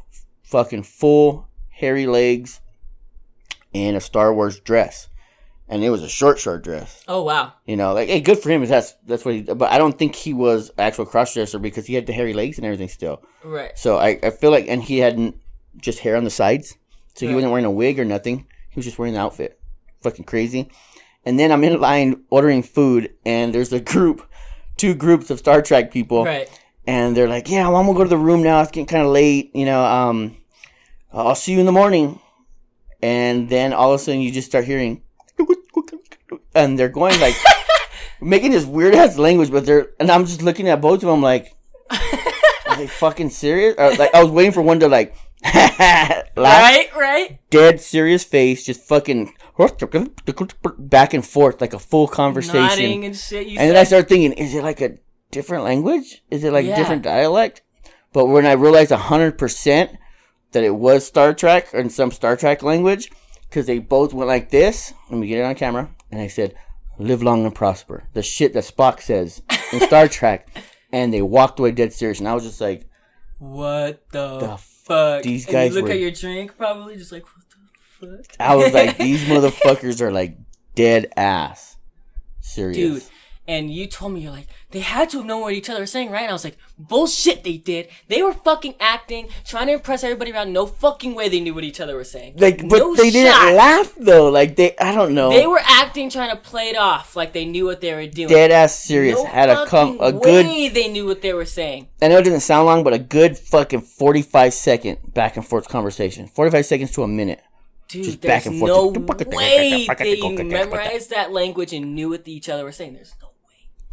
[SPEAKER 1] fucking full, hairy legs. In a Star Wars dress. And it was a short dress.
[SPEAKER 2] Oh, wow.
[SPEAKER 1] You know, like, hey, good for him. That's what he... But I don't think he was actual cross-dresser because he had the hairy legs and everything still.
[SPEAKER 2] Right.
[SPEAKER 1] So I feel like... And he had just hair on the sides. So he wasn't wearing a wig or nothing. He was just wearing the outfit. Fucking crazy. And then I'm in line ordering food. And there's two groups of Star Trek people.
[SPEAKER 2] Right.
[SPEAKER 1] And they're like, yeah, well, I'm going to go to the room now. It's getting kind of late. You know, I'll see you in the morning. And then all of a sudden you just start hearing... And they're going like making this weird ass language, but and I'm just looking at both of them like, are they fucking serious? Or, like I was waiting for one to like laugh.
[SPEAKER 2] Right.
[SPEAKER 1] Dead serious face, just fucking back and forth like a full conversation.
[SPEAKER 2] Nodding and shit.
[SPEAKER 1] And then I started thinking, is it like a different language? Is it like different dialect? But when I realized 100% that it was Star Trek or in some Star Trek language. Because they both went like this. Let me get it on camera. And I said, live long and prosper. The shit that Spock says in Star Trek. And they walked away dead serious. And I was just like,
[SPEAKER 2] what the fuck?
[SPEAKER 1] These guys
[SPEAKER 2] and you look at your drink probably just like, what the fuck?
[SPEAKER 1] I was like, these motherfuckers are like dead ass serious.
[SPEAKER 2] Dude. And you told me, you're like, they had to have known what each other was saying, right? And I was like, bullshit, they did. They were fucking acting, trying to impress everybody around. No fucking way they knew what each other was saying.
[SPEAKER 1] Like, but they didn't laugh, though. Like, I don't know.
[SPEAKER 2] They were acting, trying to play it off like they knew what they were doing.
[SPEAKER 1] Dead ass serious.
[SPEAKER 2] No
[SPEAKER 1] had a
[SPEAKER 2] good way they knew what they were saying.
[SPEAKER 1] I know it didn't sound long, but a good fucking 45-second back and forth conversation. 45 seconds to a minute.
[SPEAKER 2] Dude,
[SPEAKER 1] just
[SPEAKER 2] there's no way they memorized that language and knew what each other was saying. There's no way.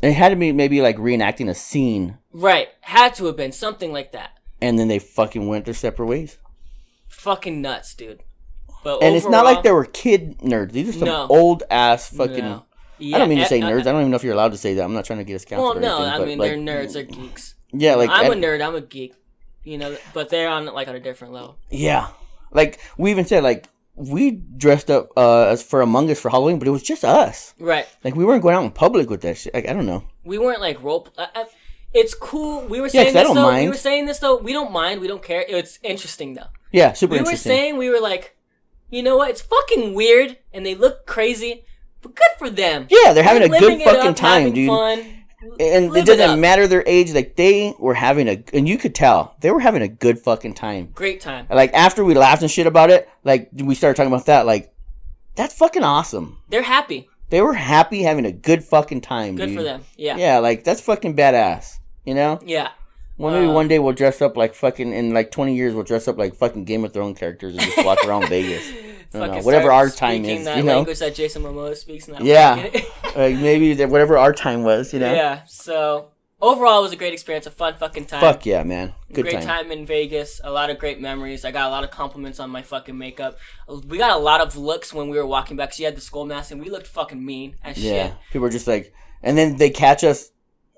[SPEAKER 1] It had to be maybe like reenacting a scene.
[SPEAKER 2] Right. Had to have been something like that.
[SPEAKER 1] And then they fucking went their separate ways.
[SPEAKER 2] Fucking nuts, dude. But
[SPEAKER 1] and it's not like they were kid nerds. These are some old ass fucking... No. Yeah, I don't mean to say nerds. I don't even know if you're allowed to say that. I'm not trying to get us canceled.
[SPEAKER 2] Well, no.
[SPEAKER 1] Anything,
[SPEAKER 2] I mean,
[SPEAKER 1] like,
[SPEAKER 2] they're nerds. They're geeks.
[SPEAKER 1] Yeah, like...
[SPEAKER 2] I'm a nerd. I'm a geek. You know, but they're on like on a different level.
[SPEAKER 1] Yeah. Like, we even said, like... We dressed up as for Among Us for Halloween, but it was just us.
[SPEAKER 2] Right.
[SPEAKER 1] Like, we weren't going out in public with that shit. Like, I don't know.
[SPEAKER 2] We weren't, like, it's cool. We were saying this, though. Mind. We were saying this, though. We don't mind. We don't care. It's interesting, though.
[SPEAKER 1] Yeah, super interesting.
[SPEAKER 2] We were like, you know what? It's fucking weird, and they look crazy, but good for them.
[SPEAKER 1] Yeah, they're having a good fucking time, dude.
[SPEAKER 2] Fun.
[SPEAKER 1] And it doesn't matter their age. Like, they were having and you could tell, they were having a good fucking time.
[SPEAKER 2] Great time.
[SPEAKER 1] Like, after we laughed and shit about it, like, we started talking about that, like, that's fucking awesome.
[SPEAKER 2] They're happy.
[SPEAKER 1] They were happy, having a good fucking time,
[SPEAKER 2] Good for them, yeah.
[SPEAKER 1] Yeah, like, that's fucking badass, you know?
[SPEAKER 2] Yeah.
[SPEAKER 1] Well, maybe one day we'll dress up like fucking, in like 20 years, we'll dress up like fucking Game of Thrones characters and just walk around Vegas. Whatever our time is,
[SPEAKER 2] that
[SPEAKER 1] you know?
[SPEAKER 2] language that Jason Momoa speaks now.
[SPEAKER 1] Yeah. Like maybe whatever our time was, you know?
[SPEAKER 2] Yeah, so overall it was a great experience, a fun fucking time.
[SPEAKER 1] Fuck yeah, man.
[SPEAKER 2] Great time in Vegas, a lot of great memories. I got a lot of compliments on my fucking makeup. We got a lot of looks when we were walking back. She had the skull mask and we looked fucking mean as shit. Yeah, people were just like, and then they catch us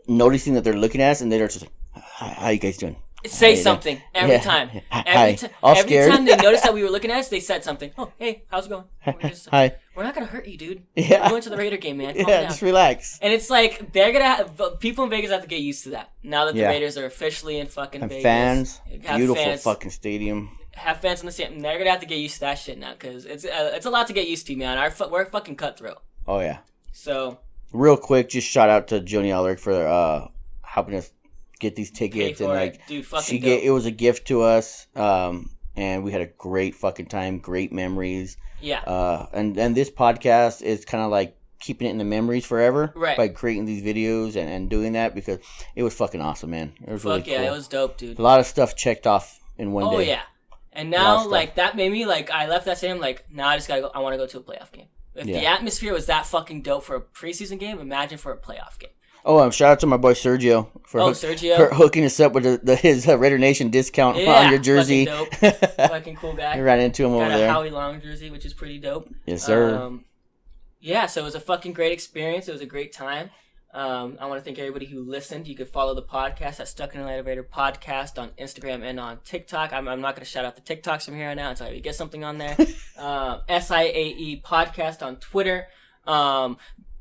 [SPEAKER 2] noticing that they're looking at us and they're just like, how you guys doing? Say something every time. Every time they noticed that we were looking at us, they said something. Oh, hey, how's it going? Hi. We're not gonna hurt you, dude. Yeah. We're going to the Raider game, man. Calm down. Just relax. And it's like they're gonna people in Vegas have to get used to that now that the Raiders are officially in fucking Vegas. Fans, beautiful fucking stadium. Have fans in the stadium. They're gonna have to get used to that shit now because it's a lot to get used to, man. We're fucking cutthroat. Oh yeah. So real quick, just shout out to Joni Allerick for helping us get these tickets and like dude, it was a gift to us and we had a great fucking time, great memories. Yeah. And this podcast is kind of like keeping it in the memories forever, right, by creating these videos and doing that because it was fucking awesome, man. It was really cool. It was dope, dude. A lot of stuff checked off in one day. Oh yeah. And now, like, that made me, like, I left that stadium, like, now I just gotta go, I want to go to a playoff game. If the atmosphere was that fucking dope for a preseason game, imagine for a playoff game.
[SPEAKER 1] Oh, shout out to my boy Sergio for hooking us up with his Raider Nation discount on your jersey.
[SPEAKER 2] Fucking dope. Fucking cool guy.
[SPEAKER 1] I ran into him over there.
[SPEAKER 2] Got a Howie Long jersey, which is pretty dope.
[SPEAKER 1] Yes, sir.
[SPEAKER 2] Yeah, so it was a fucking great experience. It was a great time. I want to thank everybody who listened. You could follow the podcast at Stuck in an Elevator Podcast on Instagram and on TikTok. I'm not going to shout out the TikToks from here on out until I get something on there. SIAE Podcast on Twitter.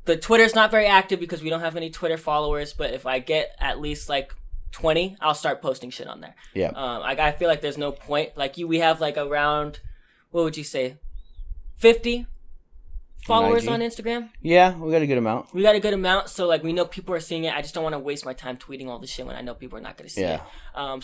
[SPEAKER 2] The Twitter's not very active because we don't have any Twitter followers, but if I get at least like 20, I'll start posting shit on there.
[SPEAKER 1] Yeah.
[SPEAKER 2] I feel like there's no point. Like we have like around, what would you say, 50 followers on Instagram? Yeah,
[SPEAKER 1] we got a good amount.
[SPEAKER 2] So like we know people are seeing it. I just don't want to waste my time tweeting all this shit when I know people are not going to see it.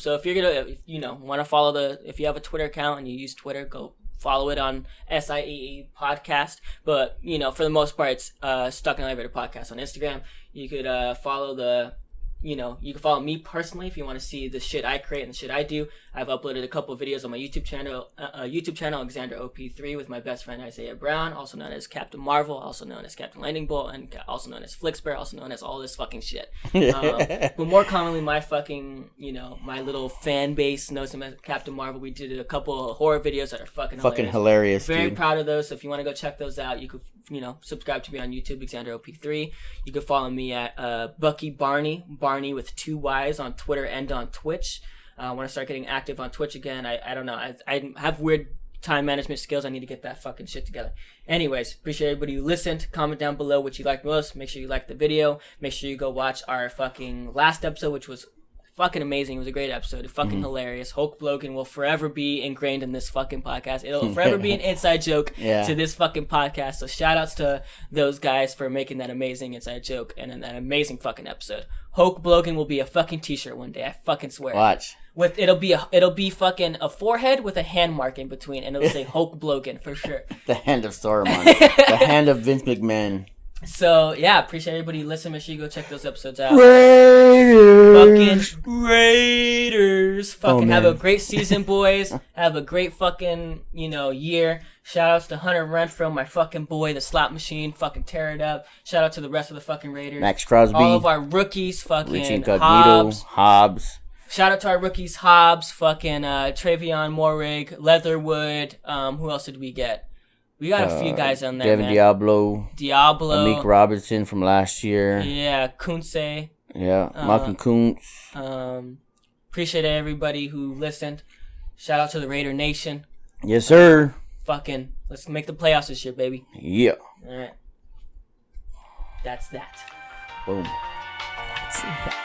[SPEAKER 2] So if you're going to, want to follow if you have a Twitter account and you use Twitter, go follow it on SIEE Podcast. But, for the most part, it's Stuck in an Elevator Podcast on Instagram. You could follow you can follow me personally if you want to see the shit I create and the shit I do. I've uploaded a couple of videos on my YouTube channel, Xander OP3, with my best friend Isaiah Brown, also known as Captain Marvel, also known as Captain Lightning Bolt, and also known as Flixper, also known as all this fucking shit. But more commonly, my fucking, my little fan base knows him as Captain Marvel. We did a couple of horror videos that are fucking
[SPEAKER 1] hilarious.
[SPEAKER 2] Very proud of those. So if you want to go check those out, you could, subscribe to me on YouTube, Xander OP3. You can follow me at Bucky Barney with 2 Y's on Twitter and on Twitch. I want to start getting active on Twitch again. I don't know. I have weird time management skills. I need to get that fucking shit together. Anyways, appreciate everybody who listened. Comment down below what you liked most. Make sure you like the video. Make sure you go watch our fucking last episode, which was fucking amazing. It was a great episode. Fucking hilarious. Hulk Logan will forever be ingrained in this fucking podcast. It'll forever be an inside joke to this fucking podcast. So shout outs to those guys for making that amazing inside joke and that amazing fucking episode. Hulk Logan will be a fucking t-shirt one day. I fucking swear.
[SPEAKER 1] Watch.
[SPEAKER 2] It'll be fucking a forehead with a hand mark in between, and it'll say Hulk Logan for sure.
[SPEAKER 1] The hand of Saruman. The hand of Vince McMahon.
[SPEAKER 2] So yeah, appreciate everybody listening. Make sure you go check those episodes out. Raiders. Fucking have a great season, boys. Have a great fucking year. Shout outs to Hunter Renfro, my fucking boy, the slot machine. Fucking tear it up. Shout out to the rest of the fucking Raiders.
[SPEAKER 1] Max Crosby.
[SPEAKER 2] All of our rookies. Fucking
[SPEAKER 1] Richie Incognito. Hobbs.
[SPEAKER 2] Shout out to our rookies, Hobbs, fucking Travion Morrig, Leatherwood. Who else did we get? We got a few guys on there,
[SPEAKER 1] Devin
[SPEAKER 2] man.
[SPEAKER 1] Diablo.
[SPEAKER 2] Amik
[SPEAKER 1] Robinson from last year.
[SPEAKER 2] Yeah, Kuntze.
[SPEAKER 1] Yeah, Malcolm Kuntz.
[SPEAKER 2] Appreciate everybody who listened. Shout out to the Raider Nation.
[SPEAKER 1] Yes, sir.
[SPEAKER 2] Fucking, let's make the playoffs this year, baby.
[SPEAKER 1] Yeah.
[SPEAKER 2] All right. That's that.
[SPEAKER 1] Boom.
[SPEAKER 2] That's that.